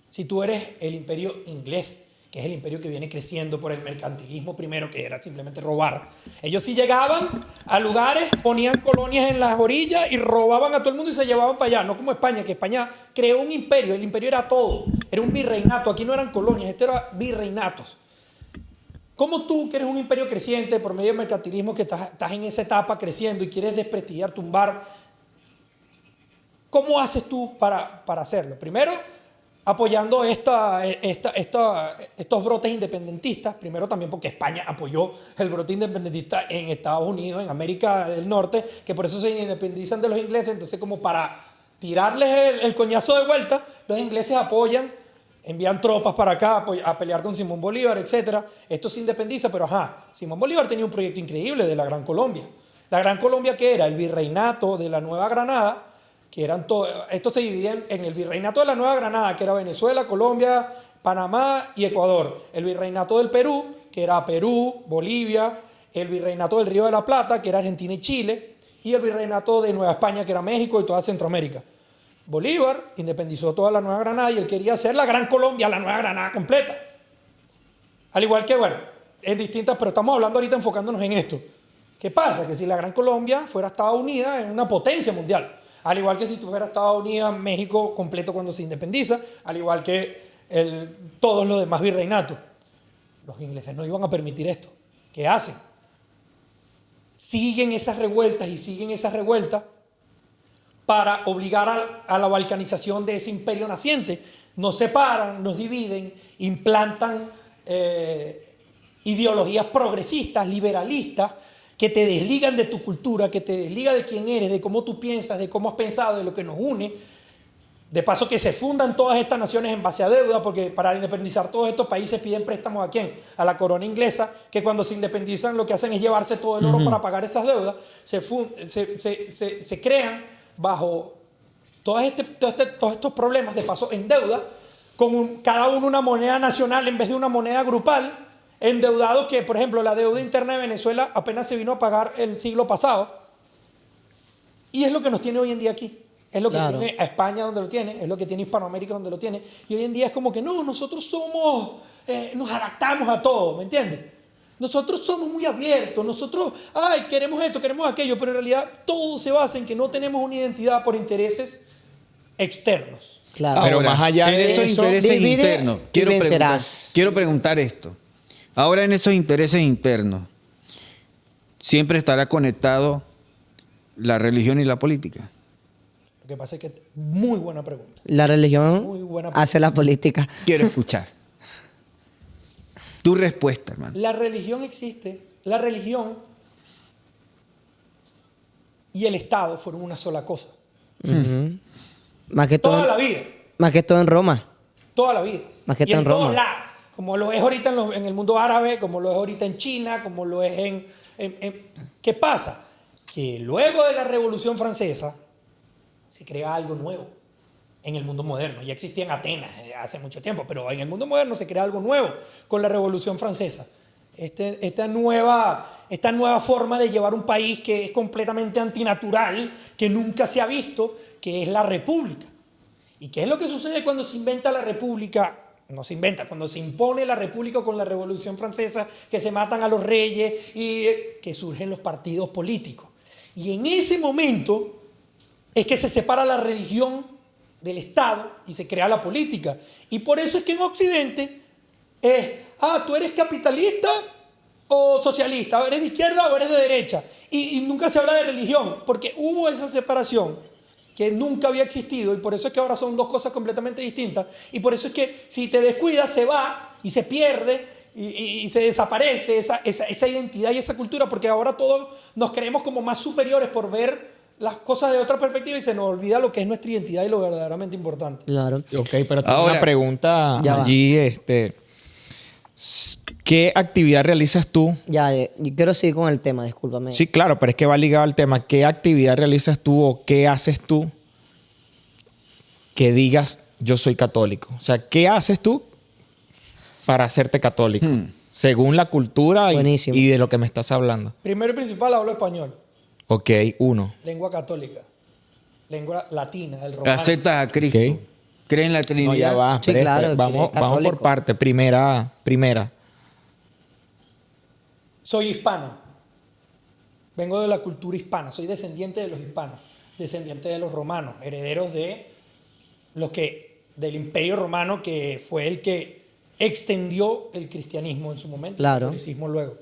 Speaker 1: Si tú eres el imperio inglés, que es el imperio que viene creciendo por el mercantilismo primero, que era simplemente robar. Ellos sí llegaban a lugares, ponían colonias en las orillas y robaban a todo el mundo y se llevaban para allá. No como España, que España creó un imperio. El imperio era todo. Era un virreinato. Aquí no eran colonias, esto era virreinatos. ¿Cómo tú, que eres un imperio creciente por medio del mercantilismo, que estás en esa etapa creciendo y quieres desprestigiar, tumbar, cómo haces tú para hacerlo? Primero, apoyando estos brotes independentistas, primero también porque España apoyó el brote independentista en Estados Unidos, en América del Norte, que por eso se independizan de los ingleses. Entonces, como para tirarles el coñazo de vuelta, los ingleses apoyan, envían tropas para acá a pelear con Simón Bolívar, etc. Esto se independiza, pero Simón Bolívar tenía un proyecto increíble de la Gran Colombia. La Gran Colombia, que era el virreinato de la Nueva Granada, que eran esto se dividía en el virreinato de la Nueva Granada, que era Venezuela, Colombia, Panamá y Ecuador. El virreinato del Perú, que era Perú, Bolivia. El virreinato del Río de la Plata, que era Argentina y Chile. Y el virreinato de Nueva España, que era México y toda Centroamérica. Bolívar independizó toda la Nueva Granada y él quería hacer la Gran Colombia, la Nueva Granada completa. Al igual que, bueno, es distinta, pero estamos hablando ahorita enfocándonos en esto. ¿Qué pasa? Que si la Gran Colombia fuera Estados Unidos, es una potencia mundial. Al igual que si fuera Estados Unidos, México completo cuando se independiza, al igual que todos los demás virreinatos. Los ingleses no iban a permitir esto. ¿Qué hacen? Siguen esas revueltas para obligar a la balcanización de ese imperio naciente. Nos separan, nos dividen, implantan ideologías progresistas, liberalistas, que te desligan de tu cultura, que te desligan de quién eres, de cómo tú piensas, de cómo has pensado, de lo que nos une. De paso que se fundan todas estas naciones en base a deuda, porque para independizar todos estos países piden préstamos ¿a quién? A la corona inglesa, que cuando se independizan lo que hacen es llevarse todo el oro para pagar esas deudas. Se crean bajo todos estos problemas, de paso en deuda, con cada uno una moneda nacional en vez de una moneda grupal, endeudado, que por ejemplo la deuda interna de Venezuela apenas se vino a pagar el siglo pasado, y es lo que nos tiene hoy en día aquí. Es lo que tiene a España donde lo tiene, es lo que tiene Hispanoamérica donde lo tiene, y hoy en día es como que no, nosotros nos adaptamos a todo, ¿me entiendes? Nosotros somos muy abiertos, nosotros queremos esto, queremos aquello, pero en realidad todo se basa en que no tenemos una identidad por intereses externos.
Speaker 3: Claro.
Speaker 2: Pero más allá de
Speaker 4: esos
Speaker 2: eso,
Speaker 4: intereses
Speaker 3: divide
Speaker 4: internos,
Speaker 3: y vencerás.
Speaker 4: quiero preguntar esto. Ahora, en esos intereses internos, ¿siempre estará conectado la religión y la política?
Speaker 1: Lo que pasa es que muy buena pregunta.
Speaker 3: La religión
Speaker 1: Muy buena pregunta.
Speaker 3: hace la política.
Speaker 4: Quiero escuchar tu respuesta, hermano.
Speaker 1: La religión existe, la religión y el Estado fueron una sola cosa.
Speaker 3: Ujú. Más que todo,
Speaker 1: Toda la vida.
Speaker 3: más que todo en Roma.
Speaker 1: Toda la vida.
Speaker 3: Más que
Speaker 1: y
Speaker 3: todo
Speaker 1: en
Speaker 3: en Roma.
Speaker 1: todos lados. Como lo es ahorita en el mundo árabe, como lo es ahorita en China, como lo es ¿Qué pasa? Que luego de la Revolución Francesa se crea algo nuevo en el mundo moderno. Ya existía en Atenas hace mucho tiempo, pero en el mundo moderno se crea algo nuevo con la Revolución Francesa. Esta nueva forma de llevar un país que es completamente antinatural, que nunca se ha visto, que es la república. ¿Y qué es lo que sucede cuando se inventa la república? No se inventa, cuando se impone la república con la Revolución Francesa, que se matan a los reyes y que surgen los partidos políticos. Y en ese momento es que se separa la religión del Estado y se crea la política. Y por eso es que en Occidente es, tú eres capitalista o socialista, eres de izquierda o eres de derecha. Y nunca se habla de religión, porque hubo esa separación que nunca había existido, y por eso es que ahora son dos cosas completamente distintas, y por eso es que si te descuidas se va y se pierde y se desaparece esa identidad y esa cultura, porque ahora todos nos creemos como más superiores por ver las cosas de otra perspectiva y se nos olvida lo que es nuestra identidad y lo verdaderamente importante.
Speaker 3: Claro.
Speaker 2: Ok, pero tengo
Speaker 4: Ahora-
Speaker 2: una pregunta
Speaker 3: Ya va.
Speaker 2: allí. ¿Qué actividad realizas tú?
Speaker 3: Ya, yo quiero seguir con el tema, discúlpame.
Speaker 2: Sí, claro, pero es que va ligado al tema. ¿Qué actividad realizas tú o qué haces tú que digas yo soy católico? O sea, ¿qué haces tú para hacerte católico? Según la cultura
Speaker 3: Buenísimo.
Speaker 2: y de lo que me estás hablando.
Speaker 1: Primero y principal, hablo español,
Speaker 2: Ok, 1.
Speaker 1: lengua católica, lengua latina, del romano.
Speaker 4: Aceptas a Cristo.
Speaker 2: Ok.
Speaker 4: Cree en la
Speaker 2: No,
Speaker 4: Trinidad.
Speaker 2: ya va.
Speaker 3: Sí, claro,
Speaker 2: Vamos por
Speaker 3: católico.
Speaker 2: parte. Primera.
Speaker 1: Soy hispano. Vengo de la cultura hispana. Soy descendiente de los hispanos, descendiente de los romanos, herederos de del Imperio Romano, que fue el que extendió el cristianismo en su momento,
Speaker 3: Claro.
Speaker 1: el catolicismo luego.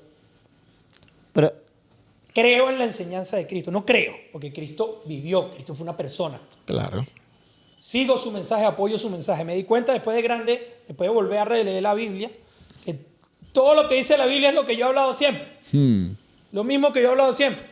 Speaker 3: Pero,
Speaker 1: Creo en la enseñanza de Cristo. No creo, porque Cristo vivió, Cristo fue una persona.
Speaker 2: Claro.
Speaker 1: Sigo su mensaje, apoyo su mensaje. Me di cuenta después de grande, después de volver a releer la Biblia, que todo lo que dice la Biblia es lo que yo he hablado siempre. Lo mismo que yo he hablado siempre.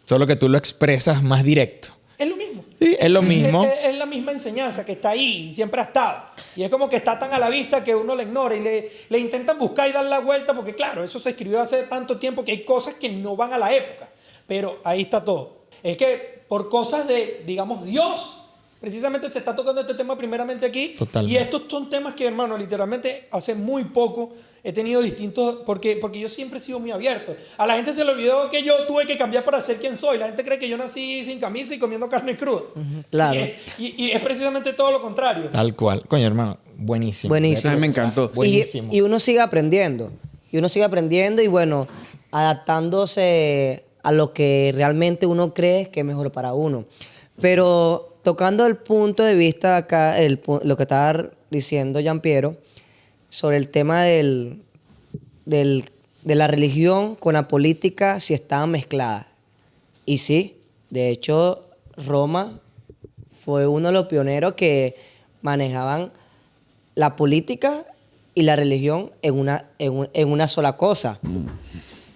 Speaker 2: Solo que tú lo expresas más directo.
Speaker 1: Es lo mismo.
Speaker 2: Sí, es lo mismo.
Speaker 1: Es la misma enseñanza que está ahí y siempre ha estado. Y es como que está tan a la vista que uno la ignora y le intentan buscar y dar la vuelta porque, claro, eso se escribió hace tanto tiempo que hay cosas que no van a la época. Pero ahí está todo. Es que por cosas de, digamos, Dios, precisamente se está tocando este tema primeramente aquí.
Speaker 2: Totalmente.
Speaker 1: Y estos son temas que, hermano, literalmente hace muy poco he tenido distintos, porque yo siempre he sido muy abierto. A la gente se le olvidó que yo tuve que cambiar para ser quien soy. La gente cree que yo nací sin camisa y comiendo carne cruda.
Speaker 3: claro.
Speaker 1: Y es precisamente todo lo contrario.
Speaker 2: Tal cual. Coño, hermano. Buenísimo.
Speaker 3: Buenísimo.
Speaker 4: A mí me encantó.
Speaker 2: Buenísimo.
Speaker 3: Y uno sigue aprendiendo. Y bueno, adaptándose a lo que realmente uno cree que es mejor para uno. Pero tocando el punto de vista acá, lo que estaba diciendo Gianpiero, sobre el tema de la religión con la política, si estaban mezcladas. Y sí, de hecho, Roma fue uno de los pioneros que manejaban la política y la religión en una sola cosa.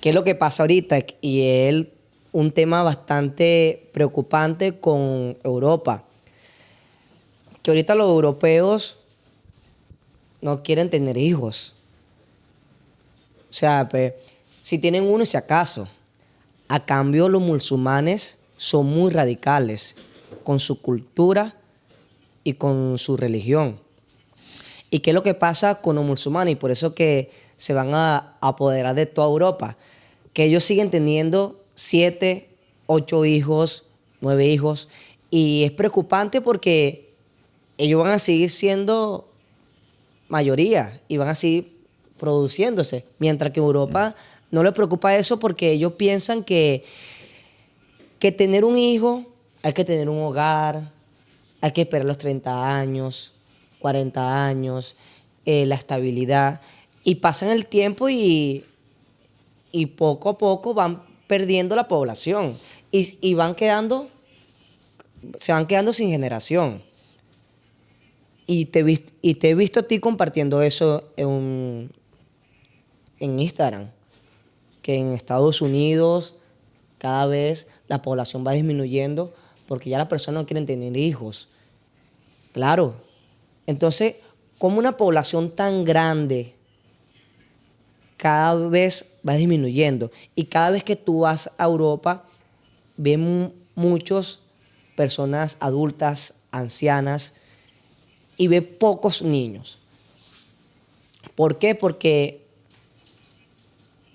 Speaker 3: ¿Qué es lo que pasa ahorita? Y es un tema bastante preocupante con Europa. Que ahorita los europeos no quieren tener hijos. O sea, si tienen uno, si acaso. A cambio, los musulmanes son muy radicales con su cultura y con su religión. ¿Y qué es lo que pasa con los musulmanes? Y por eso que se van a apoderar de toda Europa. Que ellos siguen teniendo 7, 8 hijos, 9 hijos. Y es preocupante porque ellos van a seguir siendo mayoría y van a seguir produciéndose. Mientras que en Europa no les preocupa eso porque ellos piensan que tener un hijo hay que tener un hogar, hay que esperar los 30 años, 40 años, la estabilidad. Y pasan el tiempo y poco a poco van perdiendo la población y se van quedando sin generación. Y te he visto a ti compartiendo eso en Instagram, que en Estados Unidos cada vez la población va disminuyendo porque ya las personas no quieren tener hijos. Claro. Entonces, como una población tan grande cada vez va disminuyendo y cada vez que tú vas a Europa ves muchas personas adultas, ancianas, y ve pocos niños. ¿Por qué? Porque,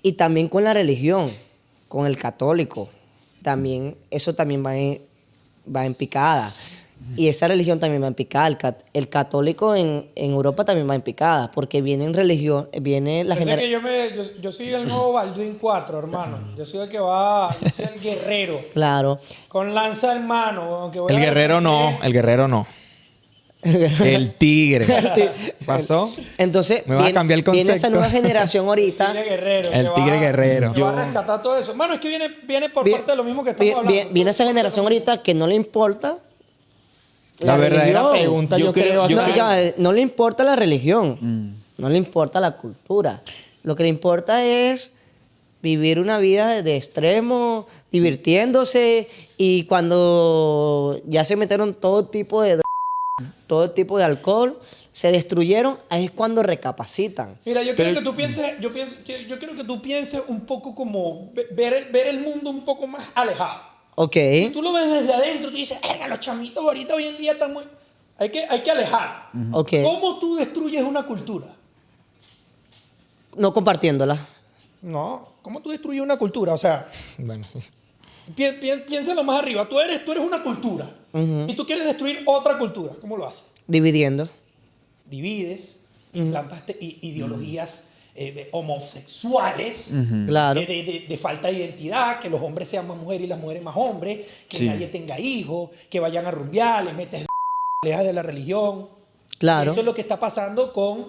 Speaker 3: y también con la religión, con el católico, eso también va en picada. Y esa religión también va en picada. El católico en Europa también va en picada, porque viene la
Speaker 1: Yo sé que yo soy el nuevo Baldwin 4, hermano. Yo soy el que va, yo soy el guerrero.
Speaker 3: Claro.
Speaker 1: Con lanza en mano. Aunque voy
Speaker 2: El
Speaker 1: a
Speaker 2: guerrero no. El guerrero no. El tigre. ¿Pasó?
Speaker 3: Entonces,
Speaker 2: Me va a cambiar el
Speaker 3: viene esa
Speaker 2: concepto.
Speaker 3: nueva generación ahorita.
Speaker 1: Tigre guerrero.
Speaker 2: El
Speaker 1: que
Speaker 2: tigre guerrero.
Speaker 1: Que va a rescatar todo eso. Mano, es que viene por parte de lo mismo que estamos hablando.
Speaker 3: Viene esa generación ahorita que no le importa
Speaker 2: La verdadera
Speaker 3: religión.
Speaker 2: pregunta yo creo
Speaker 3: No,
Speaker 2: acá-
Speaker 3: no le importa la religión. No le importa la cultura. Lo que le importa es vivir una vida de extremo, divirtiéndose, y cuando ya se metieron todo tipo de todo tipo de alcohol, se destruyeron, ahí es cuando recapacitan.
Speaker 1: Mira, yo quiero que tú pienses, yo quiero que tú pienses un poco como ver el mundo un poco más alejado.
Speaker 3: Ok.
Speaker 1: Si tú lo ves desde adentro, tú dices, "Erga, los chamitos ahorita hoy en día están muy..." Hay que alejar.
Speaker 3: Ok.
Speaker 1: ¿Cómo tú destruyes una cultura?
Speaker 3: No compartiéndola.
Speaker 1: No, ¿cómo tú destruyes una cultura? O sea,
Speaker 2: Bueno,
Speaker 1: piénsalo más arriba. Tú eres una cultura y tú quieres destruir otra cultura. ¿Cómo lo haces?
Speaker 3: Dividiendo.
Speaker 1: Divides, implantas ideologías homosexuales,
Speaker 3: Claro.
Speaker 1: de falta de identidad, que los hombres sean más mujeres y las mujeres más hombres, que
Speaker 4: Sí.
Speaker 1: nadie tenga hijos, que vayan a rumbear, les metes alejas de la religión.
Speaker 3: Claro.
Speaker 1: Eso es lo que está pasando con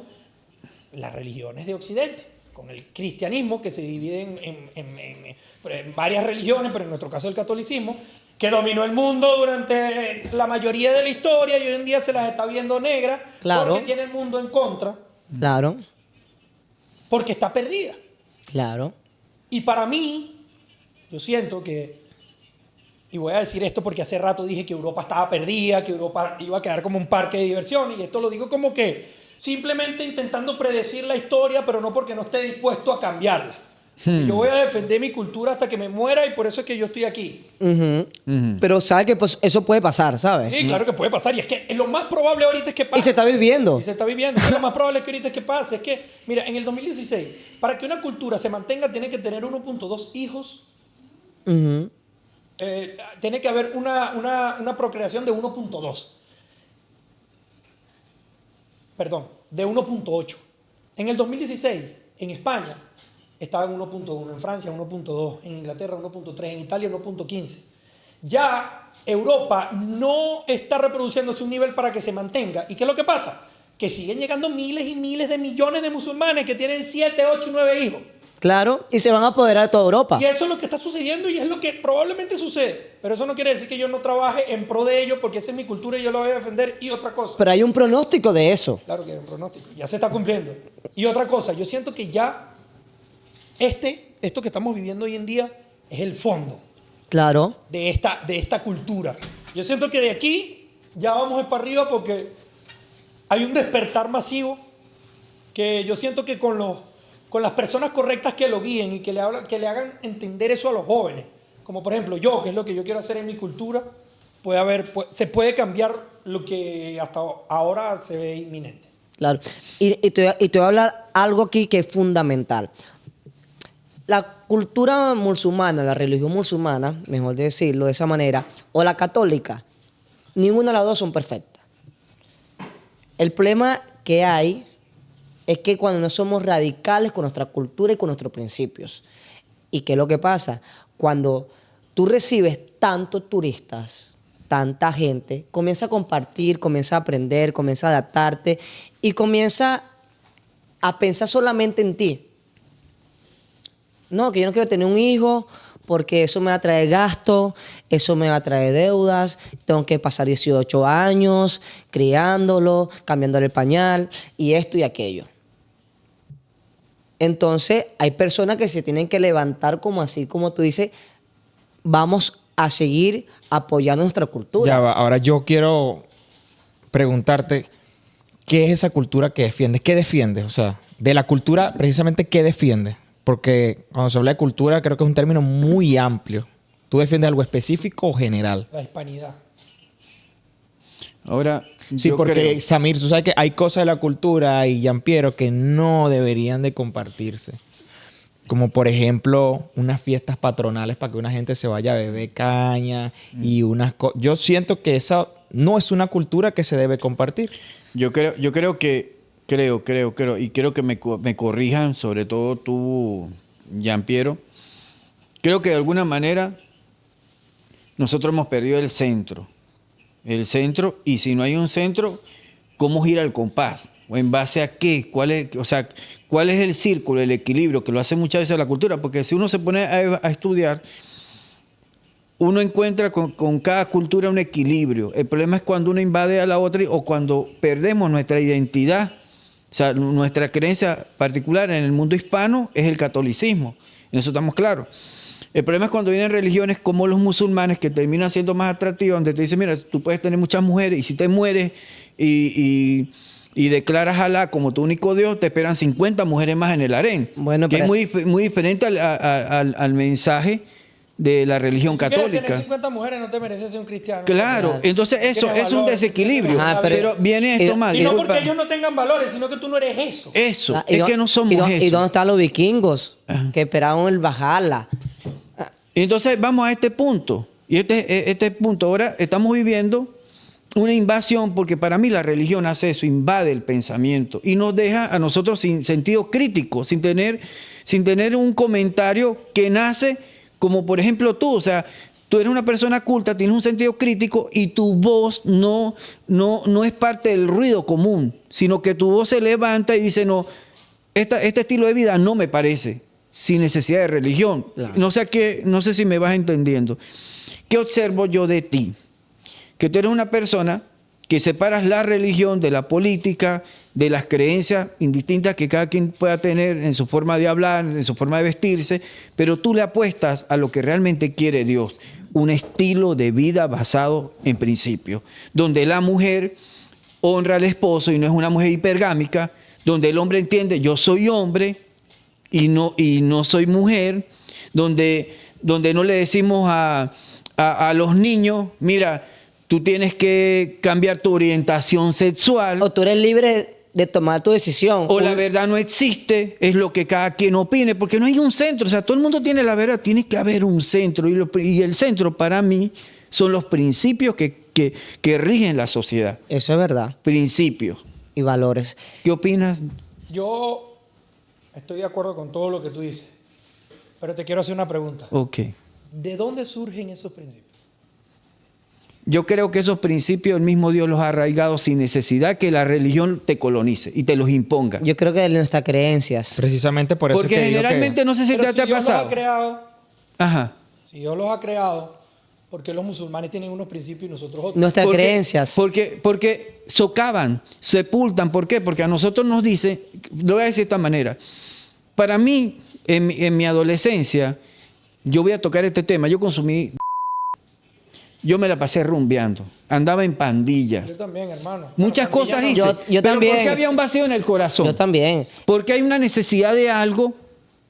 Speaker 1: las religiones de Occidente, con el cristianismo, que se divide en varias religiones, pero en nuestro caso el catolicismo, que dominó el mundo durante la mayoría de la historia y hoy en día se las está viendo negras,
Speaker 3: Claro.
Speaker 1: porque tiene el mundo en contra,
Speaker 3: Claro.
Speaker 1: porque está perdida.
Speaker 3: Claro.
Speaker 1: Y para mí, yo siento que, y voy a decir esto porque hace rato dije que Europa estaba perdida, que Europa iba a quedar como un parque de diversión, y esto lo digo como que simplemente intentando predecir la historia, pero no porque no esté dispuesto a cambiarla. Y yo voy a defender mi cultura hasta que me muera, y por eso es que yo estoy aquí.
Speaker 3: Pero sabe que pues, eso puede pasar, ¿sabes?
Speaker 1: Sí, claro que puede pasar, y es que lo más probable ahorita es que pase.
Speaker 3: Y se está viviendo.
Speaker 1: Y se está viviendo. Es que lo más probable es que ahorita es que pase. Es que, mira, en el 2016, para que una cultura se mantenga, tiene que tener 1.2 hijos.
Speaker 3: Ujú.
Speaker 1: Tiene que haber una procreación de 1.2. Perdón, de 1.8. En el 2016, en España, estaba en 1.1, en Francia 1.2, en Inglaterra 1.3, en Italia 1.15. Ya Europa no está reproduciéndose un nivel para que se mantenga. ¿Y qué es lo que pasa? Que siguen llegando miles y miles de millones de musulmanes que tienen 7, 8 y 9 hijos.
Speaker 3: Claro, y se van a apoderar de toda Europa.
Speaker 1: Y eso es lo que está sucediendo y es lo que probablemente sucede. Pero eso no quiere decir que yo no trabaje en pro de ello, porque esa es mi cultura y yo la voy a defender. Y otra cosa.
Speaker 3: Pero hay un pronóstico de eso.
Speaker 1: Claro que hay un pronóstico. Ya se está cumpliendo. Y otra cosa, yo siento que ya esto que estamos viviendo hoy en día es el fondo
Speaker 3: Claro.
Speaker 1: de esta cultura. Yo siento que de aquí ya vamos a ir para arriba, porque hay un despertar masivo que yo siento que con las personas correctas que lo guíen y que le hagan entender eso a los jóvenes, como por ejemplo yo, que es lo que yo quiero hacer en mi cultura, se puede cambiar lo que hasta ahora se ve inminente.
Speaker 3: Claro. Y te voy a hablar algo aquí que es fundamental. La cultura musulmana, la religión musulmana, mejor decirlo de esa manera, o la católica, ninguna de las dos son perfectas. El problema que hay es que cuando no somos radicales con nuestra cultura y con nuestros principios. ¿Y qué es lo que pasa? Cuando tú recibes tantos turistas, tanta gente, comienza a compartir, comienza a aprender, comienza a adaptarte y comienza a pensar solamente en ti. No, que yo no quiero tener un hijo porque eso me va a traer gastos, eso me va a traer deudas, tengo que pasar 18 años criándolo, cambiándole el pañal y esto y aquello. Entonces, hay personas que se tienen que levantar como así, como tú dices, vamos a seguir apoyando nuestra cultura.
Speaker 2: ya va. Ahora yo quiero preguntarte, ¿qué es esa cultura que defiendes? ¿Qué defiendes? O sea, de la cultura, precisamente, ¿qué defiendes? Porque cuando se habla de cultura, creo que es un término muy amplio. ¿Tú defiendes algo específico o general?
Speaker 1: La hispanidad.
Speaker 4: Ahora,
Speaker 2: Sí,
Speaker 4: yo
Speaker 2: porque
Speaker 4: creo-
Speaker 2: Samir, tú sabes que hay cosas de la cultura y Giampiero que no deberían de compartirse. Como por ejemplo, unas fiestas patronales para que una gente se vaya a beber caña y unas cosas. Yo siento que esa no es una cultura que se debe compartir.
Speaker 4: Yo creo que, y quiero que me corrijan, sobre todo tú, Giampiero. Creo que de alguna manera nosotros hemos perdido el centro, y si no hay un centro, ¿cómo gira el compás? ¿O en base a qué? ¿Cuál es el círculo, el equilibrio? Que lo hace muchas veces la cultura, porque si uno se pone a estudiar, uno encuentra con cada cultura un equilibrio. El problema es cuando uno invade a la otra o cuando perdemos nuestra identidad O sea, nuestra creencia particular en el mundo hispano es el catolicismo. En eso estamos claros. El problema es cuando vienen religiones como los musulmanes que terminan siendo más atractivas, donde te dicen, mira, tú puedes tener muchas mujeres y si te mueres y declaras a Alá como tu único Dios, te esperan 50 mujeres más en el harén.
Speaker 3: Bueno,
Speaker 4: que
Speaker 3: pero-
Speaker 4: es muy diferente al mensaje de la religión
Speaker 1: Si quieres
Speaker 4: católica.
Speaker 1: tener 50 mujeres, no te mereces ser un cristiano.
Speaker 4: Claro, entonces eso
Speaker 1: Tienes
Speaker 4: es un
Speaker 1: valor,
Speaker 4: desequilibrio.
Speaker 3: Ajá,
Speaker 4: pero viene esto más.
Speaker 1: Y no
Speaker 4: disculpa.
Speaker 1: porque ellos no tengan valores, sino que tú no eres eso.
Speaker 4: Eso,
Speaker 3: Ah, ¿y
Speaker 4: es
Speaker 3: dó-
Speaker 4: que no somos
Speaker 3: ¿y dó-
Speaker 4: eso.
Speaker 3: ¿Y dónde están los vikingos
Speaker 4: Ajá.
Speaker 3: que esperaban el Valhalla?
Speaker 4: Entonces vamos a este punto. Y este punto, ahora estamos viviendo una invasión, porque para mí la religión hace eso, invade el pensamiento y nos deja a nosotros sin sentido crítico, sin tener un comentario que nace como por ejemplo tú. O sea, tú eres una persona culta, tienes un sentido crítico y tu voz no es parte del ruido común, sino que tu voz se levanta y dice, no, este estilo de vida no me parece, sin necesidad de religión.
Speaker 3: Claro.
Speaker 4: No sé si me vas entendiendo. ¿Qué observo yo de ti? Que tú eres una persona que separas la religión de la política, de las creencias indistintas que cada quien pueda tener en su forma de hablar, en su forma de vestirse, pero tú le apuestas a lo que realmente quiere Dios, un estilo de vida basado en principios, donde la mujer honra al esposo y no es una mujer hipergámica, donde el hombre entiende, yo soy hombre y no soy mujer, donde no le decimos a los niños, mira, tú tienes que cambiar tu orientación sexual.
Speaker 3: O tú eres libre de tomar tu decisión.
Speaker 4: O la verdad no existe, es lo que cada quien opine, porque no hay un centro. O sea, todo el mundo tiene la verdad, tiene que haber un centro. Y el centro para mí son los principios que rigen la sociedad.
Speaker 3: Eso es verdad.
Speaker 4: Principios.
Speaker 3: Y valores.
Speaker 4: ¿Qué opinas?
Speaker 1: Yo estoy de acuerdo con todo lo que tú dices, pero te quiero hacer una pregunta.
Speaker 4: Ok.
Speaker 1: ¿De dónde surgen esos principios?
Speaker 4: Yo creo que esos principios el mismo Dios los ha arraigado sin necesidad que la religión te colonice y te los imponga.
Speaker 3: Yo creo que de nuestras creencias.
Speaker 2: Precisamente por eso
Speaker 4: Porque
Speaker 2: es que digo
Speaker 4: generalmente
Speaker 2: que
Speaker 4: no sé si
Speaker 1: Pero
Speaker 4: te ha
Speaker 1: Dios los
Speaker 4: pasado.
Speaker 1: ha creado,
Speaker 4: Ajá.
Speaker 1: si Dios los ha creado, ¿por qué los musulmanes tienen unos principios y nosotros otros?
Speaker 3: Nuestras creencias.
Speaker 4: Porque socavan, sepultan. ¿Por qué? Porque a nosotros nos dice, lo voy a decir de esta manera. Para mí, en mi adolescencia, yo voy a tocar este tema, yo me la pasé rumbeando, andaba en pandillas.
Speaker 1: Yo también, hermano.
Speaker 4: Muchas
Speaker 1: Bueno,
Speaker 4: cosas
Speaker 1: pandilla
Speaker 4: hice.
Speaker 1: no.
Speaker 3: Yo
Speaker 4: pero
Speaker 3: también.
Speaker 4: ¿por qué había un vacío en el corazón?
Speaker 3: Yo también.
Speaker 4: Porque hay una necesidad de algo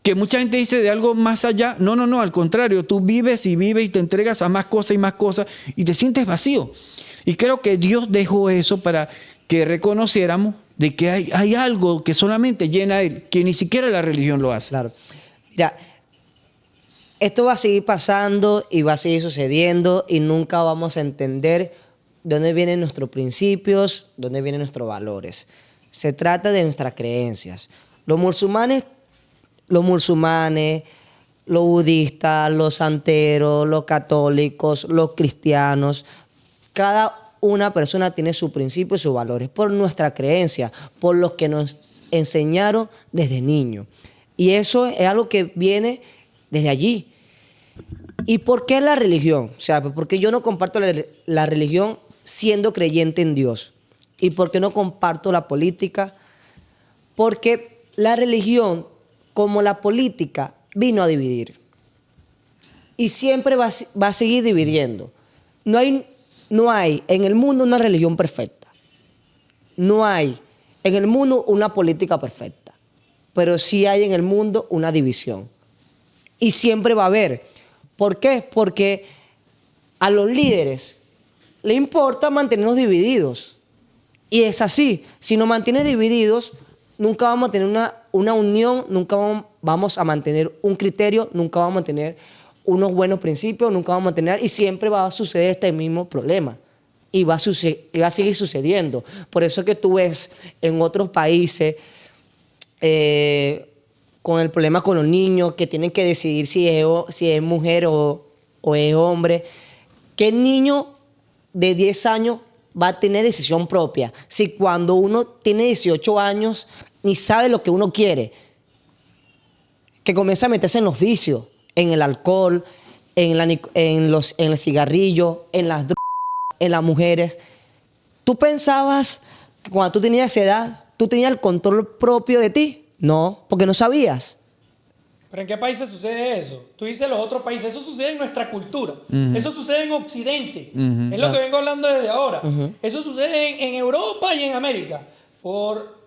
Speaker 4: que mucha gente dice de algo más allá. No, al contrario, tú vives y te entregas a más cosas y más cosas y te sientes vacío. Y creo que Dios dejó eso para que reconociéramos de que hay algo que solamente llena a Él, que ni siquiera la religión lo hace.
Speaker 3: Claro. Mira, esto va a seguir pasando y va a seguir sucediendo y nunca vamos a entender dónde vienen nuestros principios, dónde vienen nuestros valores. Se trata de nuestras creencias. Los musulmanes, los budistas, los santeros, los católicos, los cristianos, cada una persona tiene su principio y sus valores por nuestra creencia, por lo que nos enseñaron desde niños. Y eso es algo que viene desde allí. ¿Y por qué la religión? O sea, porque yo no comparto la religión siendo creyente en Dios. ¿Y por qué no comparto la política? Porque la religión, como la política, vino a dividir. Y siempre va a seguir dividiendo. No hay en el mundo una religión perfecta. No hay en el mundo una política perfecta. Pero sí hay en el mundo una división. Y siempre va a haber. ¿Por qué? Porque a los líderes les importa mantenernos divididos. Y es así. Si nos mantienes divididos, nunca vamos a tener una unión, nunca vamos a mantener un criterio, nunca vamos a mantener unos buenos principios, nunca vamos a tener, y siempre va a suceder este mismo problema. Y va a seguir sucediendo. Por eso es que tú ves en otros países con el problema con los niños que tienen que decidir si es mujer o es hombre. ¿Qué niño de 10 años va a tener decisión propia? Si cuando uno tiene 18 años ni sabe lo que uno quiere, que comienza a meterse en los vicios, en el alcohol, en el cigarrillo, en las drogas, en las mujeres. ¿Tú pensabas que cuando tú tenías esa edad, ¿tú tenías el control propio de ti? No, porque no sabías.
Speaker 1: ¿Pero en qué países sucede eso? Tú dices los otros países, eso sucede en nuestra cultura. Eso sucede en Occidente. Es lo que vengo hablando desde ahora. Eso sucede en Europa y en América. Por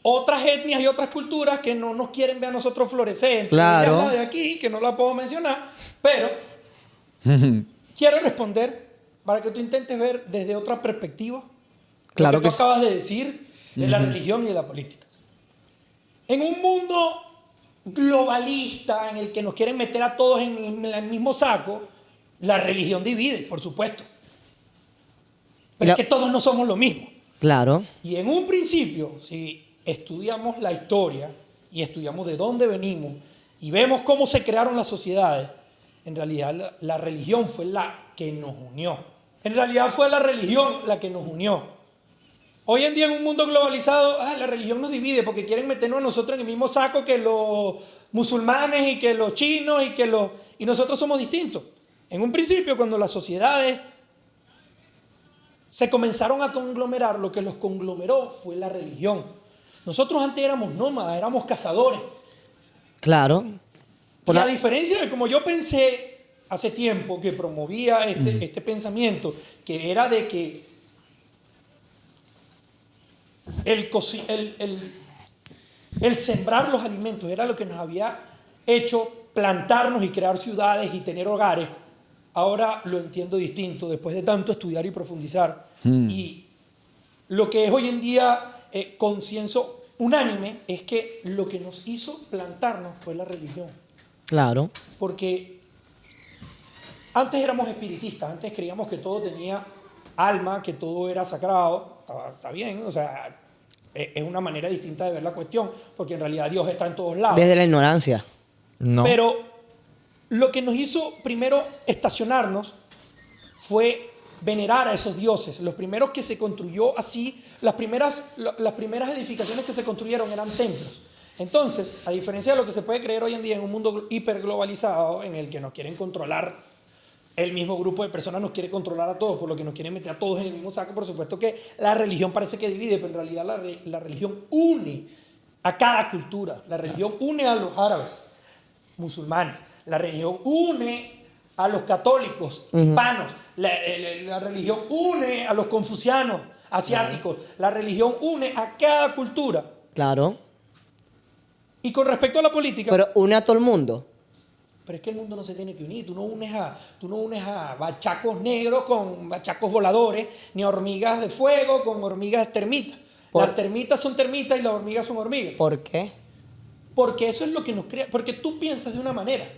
Speaker 1: otras etnias y otras culturas que no nos quieren ver a nosotros florecer.
Speaker 3: Claro.
Speaker 1: La de aquí, que no la puedo mencionar, pero quiero responder para que tú intentes ver desde otra perspectiva
Speaker 3: Claro
Speaker 1: lo que
Speaker 3: que
Speaker 1: tú
Speaker 3: sí.
Speaker 1: acabas de decir de la religión y de la política. En un mundo globalista en el que nos quieren meter a todos en el mismo saco, la religión divide, por supuesto. Pero
Speaker 3: Mira-
Speaker 1: es que todos no somos lo mismo.
Speaker 3: Claro.
Speaker 1: Y en un principio, si estudiamos la historia y estudiamos de dónde venimos y vemos cómo se crearon las sociedades, en realidad la religión fue la que nos unió. En realidad fue la religión la que nos unió. Hoy en día en un mundo globalizado, la religión nos divide porque quieren meternos a nosotros en el mismo saco que los musulmanes y que los chinos y nosotros somos distintos. En un principio, cuando las sociedades se comenzaron a conglomerar, lo que los conglomeró fue la religión. Nosotros antes éramos nómadas, éramos cazadores.
Speaker 3: Claro.
Speaker 1: Y a diferencia de como yo pensé hace tiempo que promovía este pensamiento, que era de que el sembrar los alimentos era lo que nos había hecho plantarnos y crear ciudades y tener hogares, ahora lo entiendo distinto después de tanto estudiar y profundizar. Y lo que es hoy en día consenso unánime es que lo que nos hizo plantarnos fue la religión.
Speaker 3: Claro.
Speaker 1: Porque antes éramos espiritistas, antes creíamos que todo tenía alma, que todo era sagrado. Está bien, o sea, es una manera distinta de ver la cuestión, porque en realidad Dios está en todos lados.
Speaker 3: Desde la ignorancia.
Speaker 2: No.
Speaker 1: Pero lo que nos hizo primero estacionarnos fue venerar a esos dioses. Los primeros que se construyó así, las primeras edificaciones que se construyeron eran templos. Entonces, a diferencia de lo que se puede creer hoy en día en un mundo hiperglobalizado en el que nos quieren controlar, el mismo grupo de personas nos quiere controlar a todos, por lo que nos quieren meter a todos en el mismo saco. Por supuesto que la religión parece que divide, pero en realidad la religión une a cada cultura. La religión une a los árabes, musulmanes. La religión une a los católicos, hispanos. La religión une a los confucianos, asiáticos. La religión une a cada cultura.
Speaker 3: Claro.
Speaker 1: Y con respecto a la política...
Speaker 3: Pero une a todo el mundo.
Speaker 1: Pero es que el mundo no se tiene que unir. Tú no unes a bachacos negros con bachacos voladores, ni a hormigas de fuego con hormigas termitas. Las termitas son termitas y las hormigas son hormigas.
Speaker 3: ¿Por qué?
Speaker 1: Porque eso es lo que nos crea. Porque tú piensas de una manera.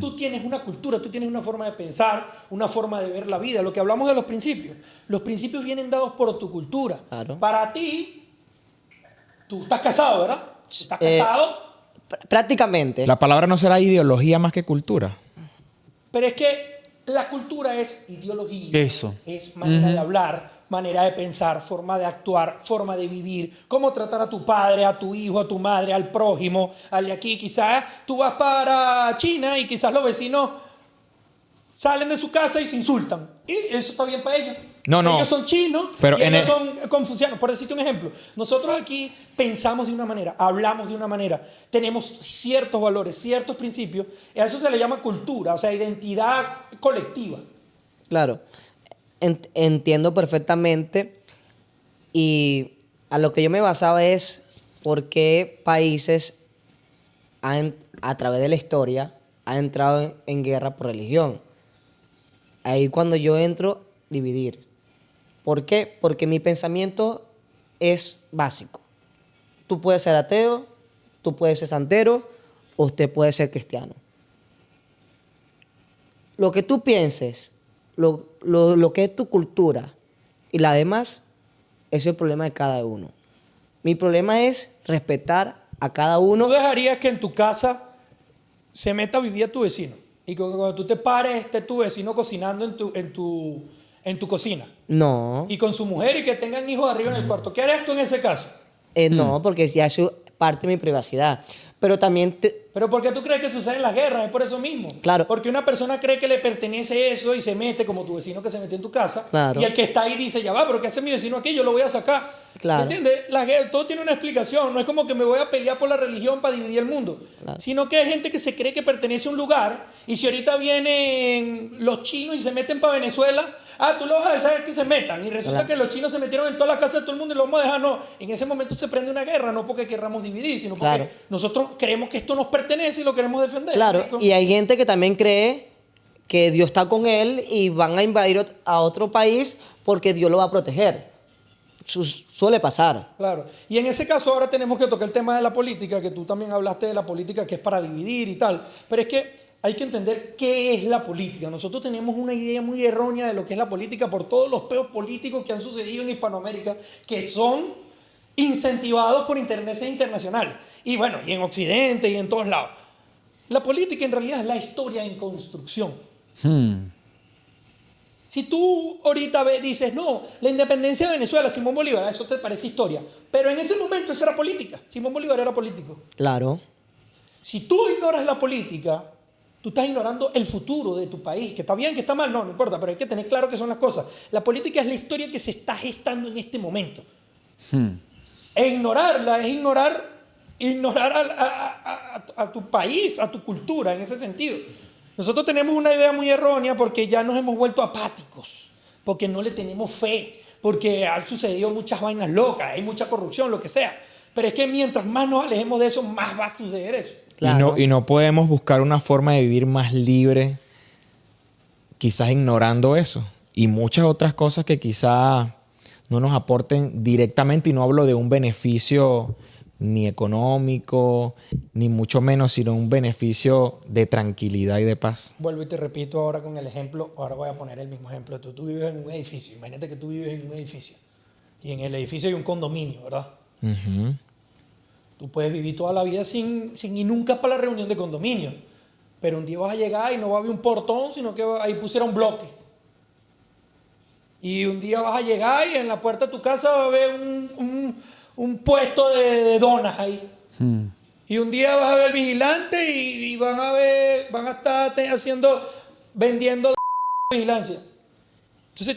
Speaker 1: Tú tienes una cultura, tú tienes una forma de pensar, una forma de ver la vida. Lo que hablamos de los principios. Los principios vienen dados por tu cultura.
Speaker 3: Claro.
Speaker 1: Para ti, tú estás casado, ¿verdad? ¿Estás casado?
Speaker 3: Prácticamente.
Speaker 2: La palabra no será ideología más que cultura.
Speaker 1: Pero es que la cultura es ideología.
Speaker 4: Eso.
Speaker 1: Es manera de hablar, manera de pensar, forma de actuar, forma de vivir, cómo tratar a tu padre, a tu hijo, a tu madre, al prójimo, al de aquí. Quizás tú vas para China y quizás los vecinos salen de su casa y se insultan. Y eso está bien para ellos.
Speaker 2: No.
Speaker 1: Ellos son chinos,
Speaker 2: Pero
Speaker 1: y ellos son confucianos. Por decirte un ejemplo, nosotros aquí pensamos de una manera, hablamos de una manera, tenemos ciertos valores, ciertos principios, y a eso se le llama cultura, o sea, identidad colectiva.
Speaker 3: Claro. Entiendo perfectamente. Y a lo que yo me basaba es por qué países a través de la historia han entrado en guerra por religión. Ahí cuando yo entro, dividir. ¿Por qué? Porque mi pensamiento es básico. Tú puedes ser ateo, tú puedes ser santero, o usted puede ser cristiano. Lo que tú pienses, lo que es tu cultura y la demás, ese es el problema de cada uno. Mi problema es respetar a cada uno.
Speaker 1: ¿No dejarías que en tu casa se meta a vivir a tu vecino? Y cuando tú te pares, esté tu vecino cocinando en tu cocina.
Speaker 3: No.
Speaker 1: Y con su mujer y que tengan hijos arriba en el cuarto. ¿Qué harías tú en ese caso?
Speaker 3: No, porque ya es parte de mi privacidad. Pero también
Speaker 1: ¿Pero por qué tú crees que suceden las guerras? Es por eso mismo.
Speaker 3: Claro.
Speaker 1: Porque una persona cree que le pertenece eso y se mete, como tu vecino que se metió en tu casa.
Speaker 3: Claro.
Speaker 1: Y el que está ahí dice, ya va, pero ¿qué hace mi vecino aquí? Yo lo voy a sacar.
Speaker 3: Claro.
Speaker 1: ¿Me entiendes? Todo tiene una explicación. No es como que me voy a pelear por la religión para dividir el mundo.
Speaker 3: Claro.
Speaker 1: Sino que hay gente que se cree que pertenece a un lugar. Y si ahorita vienen los chinos y se meten para Venezuela, tú lo vas a dejar que se metan. Y resulta
Speaker 3: Claro.
Speaker 1: que los chinos se metieron en todas las casas de todo el mundo y lo vamos a dejar. No, en ese momento se prende una guerra, no porque querramos dividir, sino porque
Speaker 3: Claro.
Speaker 1: nosotros creemos que esto nos pertenece y lo queremos defender.
Speaker 3: Claro,
Speaker 1: ¿Marico?
Speaker 3: y hay gente que también cree que Dios está con él y van a invadir a otro país porque Dios lo va a proteger. Suele pasar.
Speaker 1: Claro. Y en ese caso ahora tenemos que tocar el tema de la política, que tú también hablaste de la política que es para dividir y tal. Pero es que hay que entender qué es la política. Nosotros tenemos una idea muy errónea de lo que es la política por todos los peos políticos que han sucedido en Hispanoamérica, que son incentivados por intereses internacionales. Y bueno, y en Occidente y en todos lados. La política en realidad es la historia en construcción. Si tú ahorita dices, no, la independencia de Venezuela, Simón Bolívar, eso te parece historia. Pero en ese momento eso era política. Simón Bolívar era político.
Speaker 3: Claro.
Speaker 1: Si tú ignoras la política, tú estás ignorando el futuro de tu país. Que está bien, que está mal, no importa, pero hay que tener claro qué son las cosas. La política es la historia que se está gestando en este momento. E ignorarla es ignorar a tu país, a tu cultura, en ese sentido. Nosotros tenemos una idea muy errónea porque ya nos hemos vuelto apáticos, porque no le tenemos fe, porque han sucedido muchas vainas locas, hay mucha corrupción, lo que sea. Pero es que mientras más nos alejemos de eso, más va a suceder eso.
Speaker 3: Claro.
Speaker 2: Y no podemos buscar una forma de vivir más libre, quizás ignorando eso. Y muchas otras cosas que quizás no nos aporten directamente, y no hablo de un beneficio ni económico, ni mucho menos, sino un beneficio de tranquilidad y de paz.
Speaker 1: Vuelvo y te repito ahora con el ejemplo, ahora voy a poner el mismo ejemplo. Tú vives en un edificio, imagínate que tú vives en un edificio y en el edificio hay un condominio, ¿verdad?
Speaker 2: Ujú.
Speaker 1: Tú puedes vivir toda la vida sin ir nunca para la reunión de condominio, pero un día vas a llegar y no va a haber un portón, sino que ahí pusieron bloque. Y un día vas a llegar y en la puerta de tu casa va a haber un puesto de donas ahí. Y un día vas a ver vigilante y van a estar vendiendo vigilancia. Entonces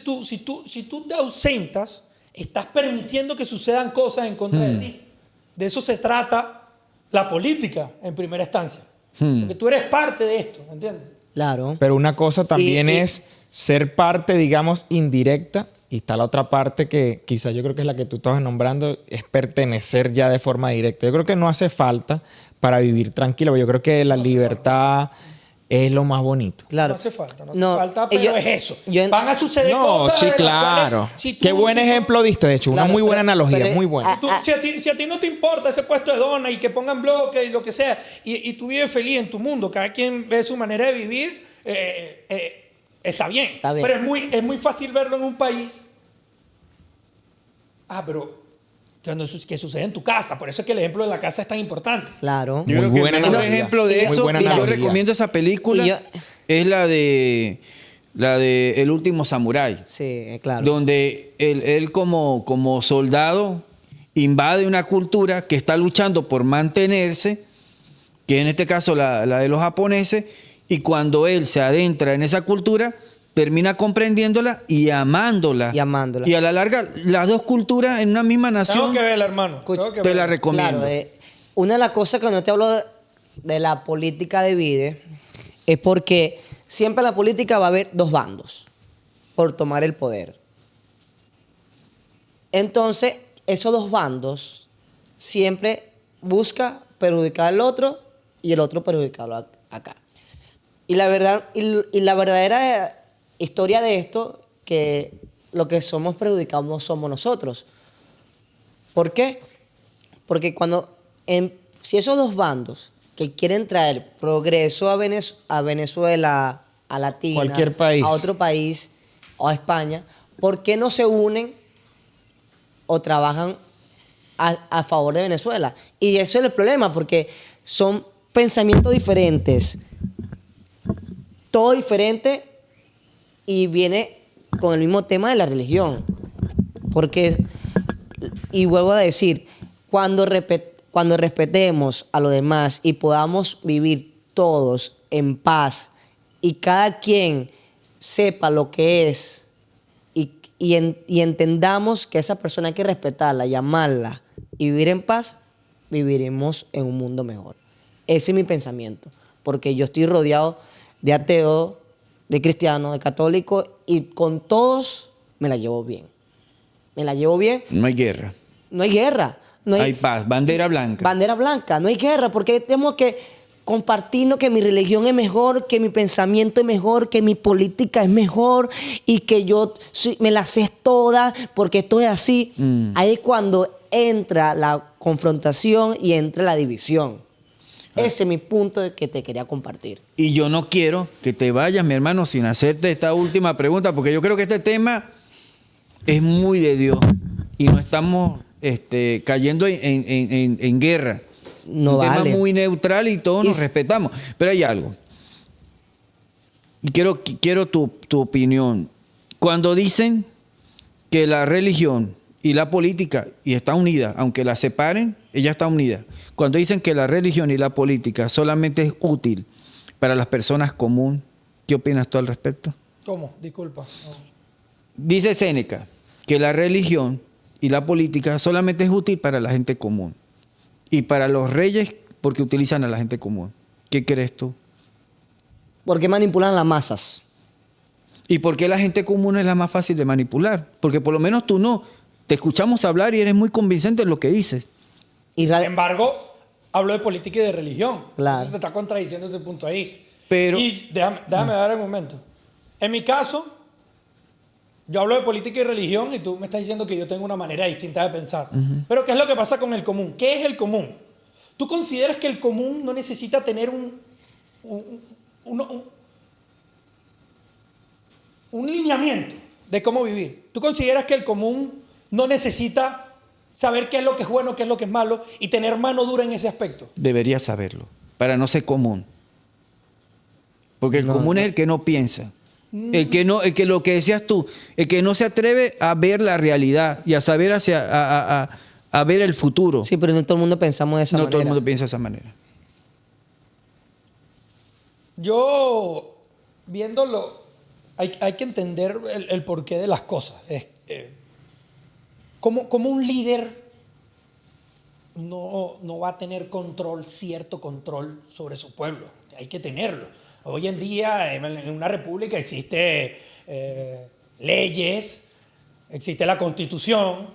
Speaker 1: si tú te ausentas, estás permitiendo que sucedan cosas en contra de ti. De eso se trata la política en primera instancia. Porque tú eres parte de esto, ¿me entiendes?
Speaker 3: Claro.
Speaker 2: Pero una cosa también
Speaker 3: Y-
Speaker 2: es ser parte, digamos, indirecta, y está la otra parte que quizás yo creo que es la que tú estabas nombrando, es pertenecer ya de forma directa. Yo creo que no hace falta para vivir tranquilo. Yo creo que la libertad es lo más bonito.
Speaker 3: Claro.
Speaker 1: No hace falta,
Speaker 3: No,
Speaker 1: pero es eso.
Speaker 3: yo-
Speaker 1: Van a suceder
Speaker 2: No,
Speaker 1: cosas.
Speaker 2: sí,
Speaker 1: de las
Speaker 2: claro.
Speaker 1: cuales, si tú-
Speaker 2: Qué buen
Speaker 1: si tú-
Speaker 2: ejemplo diste, de hecho.
Speaker 3: Claro,
Speaker 2: una muy buena
Speaker 3: pero-
Speaker 2: analogía,
Speaker 3: pero-
Speaker 2: muy buena.
Speaker 1: Si a ti no te importa ese puesto de dona y que pongan bloques y lo que sea, y tú vives feliz en tu mundo, cada quien ve su manera de vivir, está bien.
Speaker 3: Está bien.
Speaker 1: Pero es muy fácil verlo en un país. Pero que sucede en tu casa. Por eso es que el ejemplo de la casa es tan importante.
Speaker 3: Claro.
Speaker 4: Yo
Speaker 2: Muy
Speaker 4: creo que
Speaker 2: buena
Speaker 4: el mejor
Speaker 2: analogía.
Speaker 4: ejemplo de
Speaker 2: Muy
Speaker 4: eso,
Speaker 2: buena
Speaker 4: y yo
Speaker 2: analogía.
Speaker 4: recomiendo esa película,
Speaker 3: Y yo-
Speaker 4: es la de El último samurái.
Speaker 3: Sí, claro.
Speaker 4: Donde él como soldado invade una cultura que está luchando por mantenerse, que en este caso la de los japoneses, y cuando él se adentra en esa cultura, termina comprendiéndola y amándola.
Speaker 3: Y amándola.
Speaker 4: Y a la larga, las dos culturas en una misma
Speaker 1: Tengo
Speaker 4: nación,
Speaker 1: que verla, hermano.
Speaker 3: Escucha,
Speaker 1: Tengo que
Speaker 4: te
Speaker 1: verla.
Speaker 4: la recomiendo.
Speaker 3: Claro, una de las cosas que no te hablo de la política de vida es porque siempre en la política va a haber dos bandos por tomar el poder. Entonces, esos dos bandos siempre busca perjudicar al otro y el otro perjudicarlo acá. Y la verdad, y la verdadera historia de esto, que lo que somos perjudicados no somos nosotros. ¿Por qué? Porque si esos dos bandos que quieren traer progreso a Venezuela, a Latina,
Speaker 2: Cualquier país.
Speaker 3: a otro país o a España, ¿por qué no se unen o trabajan a favor de Venezuela? Y eso es el problema, porque son pensamientos diferentes, todo diferente, y viene con el mismo tema de la religión. Porque, y vuelvo a decir, cuando cuando respetemos a los demás y podamos vivir todos en paz y cada quien sepa lo que es y entendamos que esa persona hay que respetarla, llamarla y vivir en paz, viviremos en un mundo mejor. Ese es mi pensamiento, porque yo estoy rodeado de ateos, de cristianos, de católicos y con todos me la llevo bien. Me la llevo bien.
Speaker 4: No hay guerra.
Speaker 3: No hay guerra. No
Speaker 4: Hay paz, bandera blanca.
Speaker 3: Bandera blanca, no hay guerra, porque tenemos que compartirnos que mi religión es mejor, que mi pensamiento es mejor, que mi política es mejor y que yo me la sé toda porque esto es así. Ahí es cuando entra la confrontación y entra la división. Ese es mi punto de que te quería compartir.
Speaker 4: Y yo no quiero que te vayas, mi hermano, sin hacerte esta última pregunta, porque yo creo que este tema es muy de Dios y no estamos cayendo en guerra.
Speaker 3: No
Speaker 4: un
Speaker 3: vale.
Speaker 4: tema muy neutral y todos nos respetamos. Pero hay algo. Y quiero tu opinión. Cuando dicen que la religión y la política y está unida, aunque la separen, ella está unida. Cuando dicen que la religión y la política solamente es útil para las personas comunes, ¿qué opinas tú al respecto?
Speaker 1: ¿Cómo? Disculpa. No.
Speaker 4: Dice Séneca que la religión y la política solamente es útil para la gente común y para los reyes porque utilizan a la gente común. ¿Qué crees tú?
Speaker 3: ¿Por qué manipulan las masas?
Speaker 4: ¿Y por qué la gente común es la más fácil de manipular? Porque por lo menos tú no. Te escuchamos hablar y eres muy convincente en lo que dices.
Speaker 3: Y
Speaker 1: Sin embargo, hablo de política y de religión.
Speaker 3: Claro.
Speaker 1: Entonces te está contradiciendo ese punto ahí.
Speaker 4: Pero-
Speaker 1: Y déjame dar un momento. En mi caso, yo hablo de política y religión y tú me estás diciendo que yo tengo una manera distinta de pensar. Pero ¿qué es lo que pasa con el común? ¿Qué es el común? ¿Tú consideras que el común no necesita tener un lineamiento de cómo vivir? ¿Tú consideras que el común no necesita saber qué es lo que es bueno, qué es lo que es malo y tener mano dura en ese aspecto?
Speaker 4: Deberías saberlo, para no ser común. Porque el común es el que no piensa. El que lo que decías tú, el que no se atreve a ver la realidad y a saber a ver el futuro.
Speaker 3: Sí, pero no todo el mundo pensamos de esa
Speaker 4: No
Speaker 3: manera.
Speaker 4: todo el mundo piensa de esa manera.
Speaker 1: Yo, viéndolo, hay que entender el porqué de las cosas. Como un líder no va a tener cierto control sobre su pueblo. Hay que tenerlo. Hoy en día, en una república existe leyes, existe la Constitución,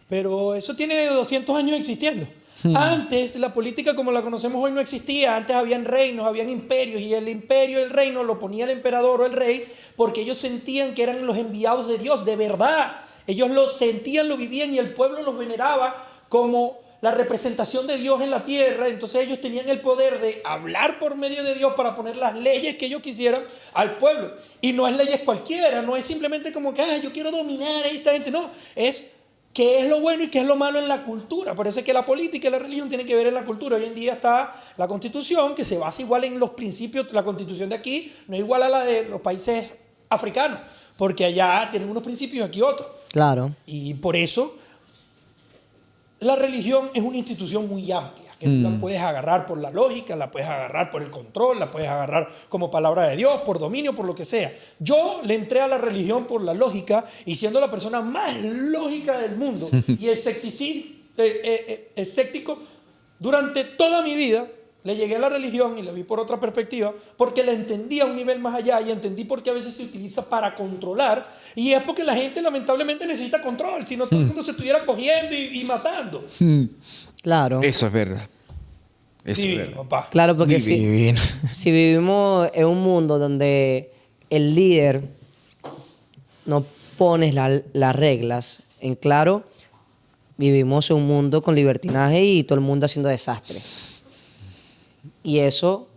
Speaker 1: pero eso tiene 200 años existiendo. Antes, la política como la conocemos hoy no existía. Antes habían reinos, habían imperios, y el imperio y el reino lo ponía el emperador o el rey porque ellos sentían que eran los enviados de Dios, de verdad. Ellos lo sentían, lo vivían y el pueblo los veneraba como la representación de Dios en la tierra. Entonces ellos tenían el poder de hablar por medio de Dios para poner las leyes que ellos quisieran al pueblo. Y no es leyes cualquiera, no es simplemente como que yo quiero dominar a esta gente. No, es qué es lo bueno y qué es lo malo en la cultura. Por eso es que la política y la religión tienen que ver en la cultura. Hoy en día está la Constitución, que se basa igual en los principios. La Constitución de aquí no es igual a la de los países africanos, porque allá tienen unos principios y aquí otros.
Speaker 3: Claro.
Speaker 1: Y por eso la religión es una institución muy amplia, que tú la puedes agarrar por la lógica, la puedes agarrar por el control, la puedes agarrar como palabra de Dios, por dominio, por lo que sea. Yo le entré a la religión por la lógica y siendo la persona más lógica del mundo y escéptico durante toda mi vida, le llegué a la religión y la vi por otra perspectiva porque la entendí a un nivel más allá y entendí por qué a veces se utiliza para controlar, y es porque la gente lamentablemente necesita control, si no todo el mundo se estuviera cogiendo y matando.
Speaker 3: Claro.
Speaker 4: Eso es verdad. Eso
Speaker 1: Sí,
Speaker 4: es verdad.
Speaker 1: papá.
Speaker 3: Claro, porque
Speaker 2: Divino.
Speaker 3: si vivimos en un mundo donde el líder no pone las reglas en claro, vivimos en un mundo con libertinaje y todo el mundo haciendo desastre. Y eso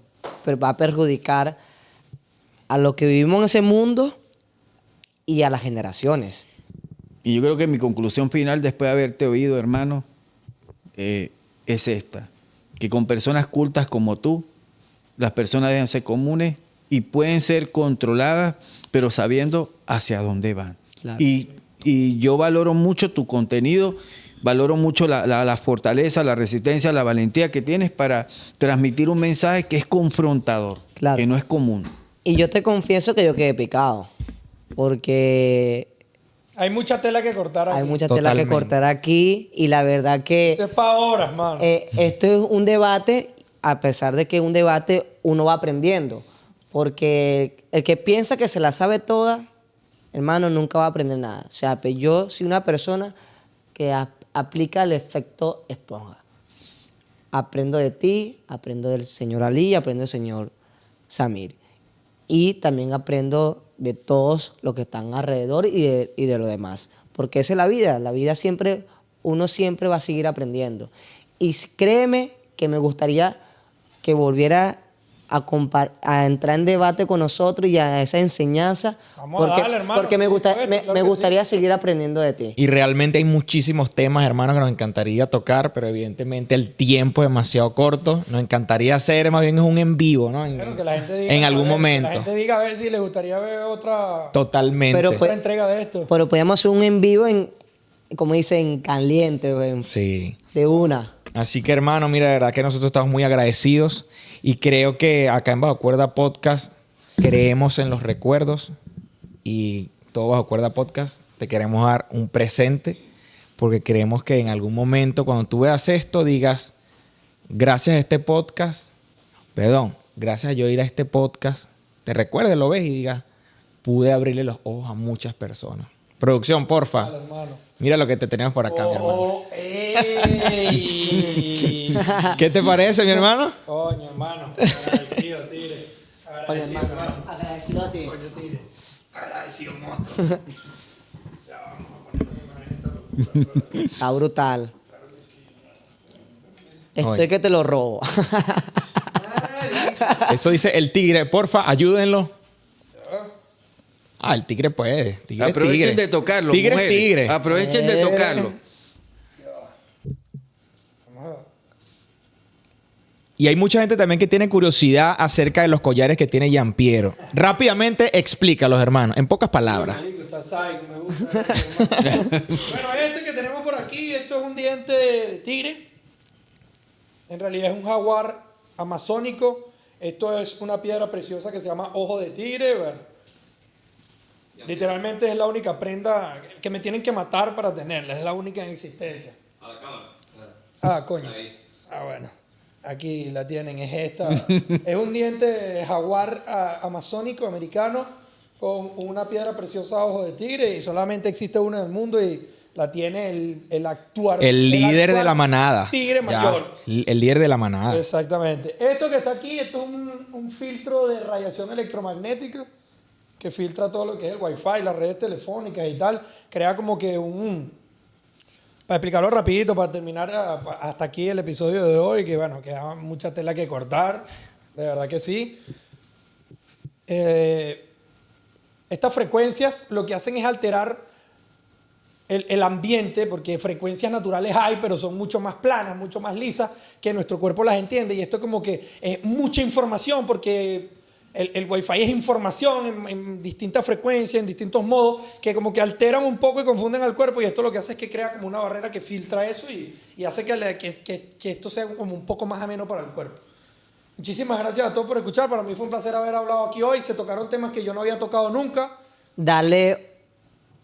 Speaker 3: va a perjudicar a lo que vivimos en ese mundo y a las generaciones.
Speaker 4: Y yo creo que mi conclusión final, después de haberte oído, hermano, es esta. Que con personas cultas como tú, las personas deben ser comunes y pueden ser controladas, pero sabiendo hacia dónde van.
Speaker 3: Claro.
Speaker 4: Y yo valoro mucho tu contenido. valoro mucho la fortaleza, la resistencia, la valentía que tienes para transmitir un mensaje que es confrontador,
Speaker 3: Claro.
Speaker 4: que no es común.
Speaker 3: Y yo te confieso que yo quedé picado. Porque
Speaker 1: Hay mucha tela que cortar aquí.
Speaker 3: hay mucha tela que
Speaker 2: Totalmente.
Speaker 3: cortar aquí. Y la verdad que
Speaker 1: Esto es para horas, mano.
Speaker 3: esto es un debate, a pesar de que es un debate, uno va aprendiendo. Porque el que piensa que se la sabe toda, hermano, nunca va a aprender nada. O sea, pues yo soy una persona que aplica el efecto esponja. Aprendo de ti, aprendo del señor Ali, aprendo del señor Samir. Y también aprendo de todos los que están alrededor y de lo demás. Porque esa es la vida. La vida siempre, uno siempre va a seguir aprendiendo. Y créeme que me gustaría que volviera a entrar en debate con nosotros y a esa enseñanza.
Speaker 1: Vamos a
Speaker 3: porque,
Speaker 1: darle, hermano,
Speaker 3: porque me,
Speaker 1: por supuesto,
Speaker 3: me
Speaker 1: claro que
Speaker 3: gustaría seguir aprendiendo de ti.
Speaker 2: Y realmente hay muchísimos temas, hermano, que nos encantaría tocar, pero evidentemente el tiempo es demasiado corto. Nos encantaría hacer más bien es un en vivo, ¿no?
Speaker 1: Bueno, que la gente diga,
Speaker 2: en
Speaker 1: a
Speaker 2: algún
Speaker 1: ver,
Speaker 2: momento.
Speaker 1: Que la gente diga a ver si le gustaría ver otra
Speaker 2: Totalmente.
Speaker 3: Pero, pues,
Speaker 1: entrega de esto.
Speaker 3: Pero podríamos hacer un en vivo como dicen, caliente, güey,
Speaker 2: Sí.
Speaker 3: de una.
Speaker 2: Así que, hermano, mira, de verdad que nosotros estamos muy agradecidos y creo que acá en Bajo Cuerda Podcast creemos en los recuerdos y todo Bajo Cuerda Podcast te queremos dar un presente porque creemos que en algún momento cuando tú veas esto digas, gracias a este podcast, gracias a yo ir a este podcast, te recuerdes, lo ves y digas, pude abrirle los ojos a muchas personas. Producción, porfa.
Speaker 1: Dale, hermano.
Speaker 2: Mira lo que te tenemos por acá, mi hermano.
Speaker 1: Oh, ey.
Speaker 2: ¿Qué te parece, mi hermano?
Speaker 1: Coño, hermano. Agradecido, Tigre.
Speaker 3: Oye,
Speaker 1: Agradecido,
Speaker 3: hermano,
Speaker 1: hermano.
Speaker 3: agradecido a ti.
Speaker 1: Coño, Tigre. Agradecido, monstruo. Ya vamos a ponernos en esta locura.
Speaker 3: Está brutal. Estoy
Speaker 2: Oye.
Speaker 3: que te lo robo.
Speaker 2: Eso dice el tigre. Porfa, ayúdenlo. Ah, el tigre puede. Tigre es
Speaker 4: Aprovechen
Speaker 2: tigre.
Speaker 4: de tocarlo,
Speaker 2: Tigre es
Speaker 4: mujeres.
Speaker 2: tigre.
Speaker 4: Aprovechen de tocarlo.
Speaker 1: Vamos a-
Speaker 2: Y hay mucha gente también que tiene curiosidad acerca de los collares que tiene Giampiero. Rápidamente explícalos, hermano, en pocas palabras.
Speaker 1: Marico, está psycho, me gusta. Bueno, este que tenemos por aquí, esto es un diente de tigre. En realidad es un jaguar amazónico. Esto es una piedra preciosa que se llama ojo de tigre. Bueno, literalmente es la única prenda que me tienen que matar para tenerla. Es la única en existencia.
Speaker 5: A la cámara.
Speaker 1: Ah, coño.
Speaker 5: Ahí.
Speaker 1: Ah, bueno. Aquí la tienen, es esta. Es un diente de jaguar amazónico americano con una piedra preciosa ojo de tigre y solamente existe una en el mundo y la tiene el actual.
Speaker 2: El líder de
Speaker 1: actual
Speaker 2: la manada.
Speaker 1: Tigre
Speaker 2: Ya,
Speaker 1: mayor.
Speaker 2: el líder de la manada.
Speaker 1: Exactamente. Esto que está aquí, esto es un filtro de radiación electromagnética que filtra todo lo que es el Wi-Fi, las redes telefónicas y tal. Crea como que para explicarlo rapidito, para terminar hasta aquí el episodio de hoy, que bueno, queda mucha tela que cortar, de verdad que sí. Estas frecuencias lo que hacen es alterar el ambiente, porque frecuencias naturales hay, pero son mucho más planas, mucho más lisas, que nuestro cuerpo las entiende. Y esto es como que mucha información, porque el Wi-Fi es información en distintas frecuencias, en distintos modos, que como que alteran un poco y confunden al cuerpo. Y esto lo que hace es que crea como una barrera que filtra eso y hace que esto sea como un poco más ameno para el cuerpo. Muchísimas gracias a todos por escuchar. Para mí fue un placer haber hablado aquí hoy. Se tocaron temas que yo no había tocado nunca.
Speaker 3: Darle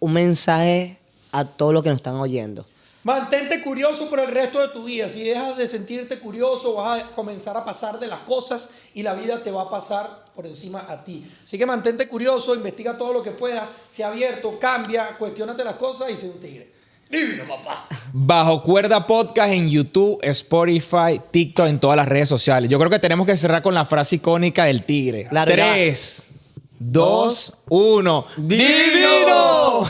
Speaker 3: un mensaje a todos los que nos están oyendo.
Speaker 1: Mantente curioso por el resto de tu vida. Si dejas de sentirte curioso, vas a comenzar a pasar de las cosas y la vida te va a pasar por encima a ti. Así que mantente curioso, investiga todo lo que puedas, sea abierto, cambia, cuestiónate las cosas y sé un tigre. ¡Divino, papá!
Speaker 2: Bajo Cuerda Podcast en YouTube, Spotify, TikTok, en todas las redes sociales. Yo creo que tenemos que cerrar con la frase icónica del tigre.
Speaker 3: Claro, ya.
Speaker 2: 3, 2, 1. ¡Divino!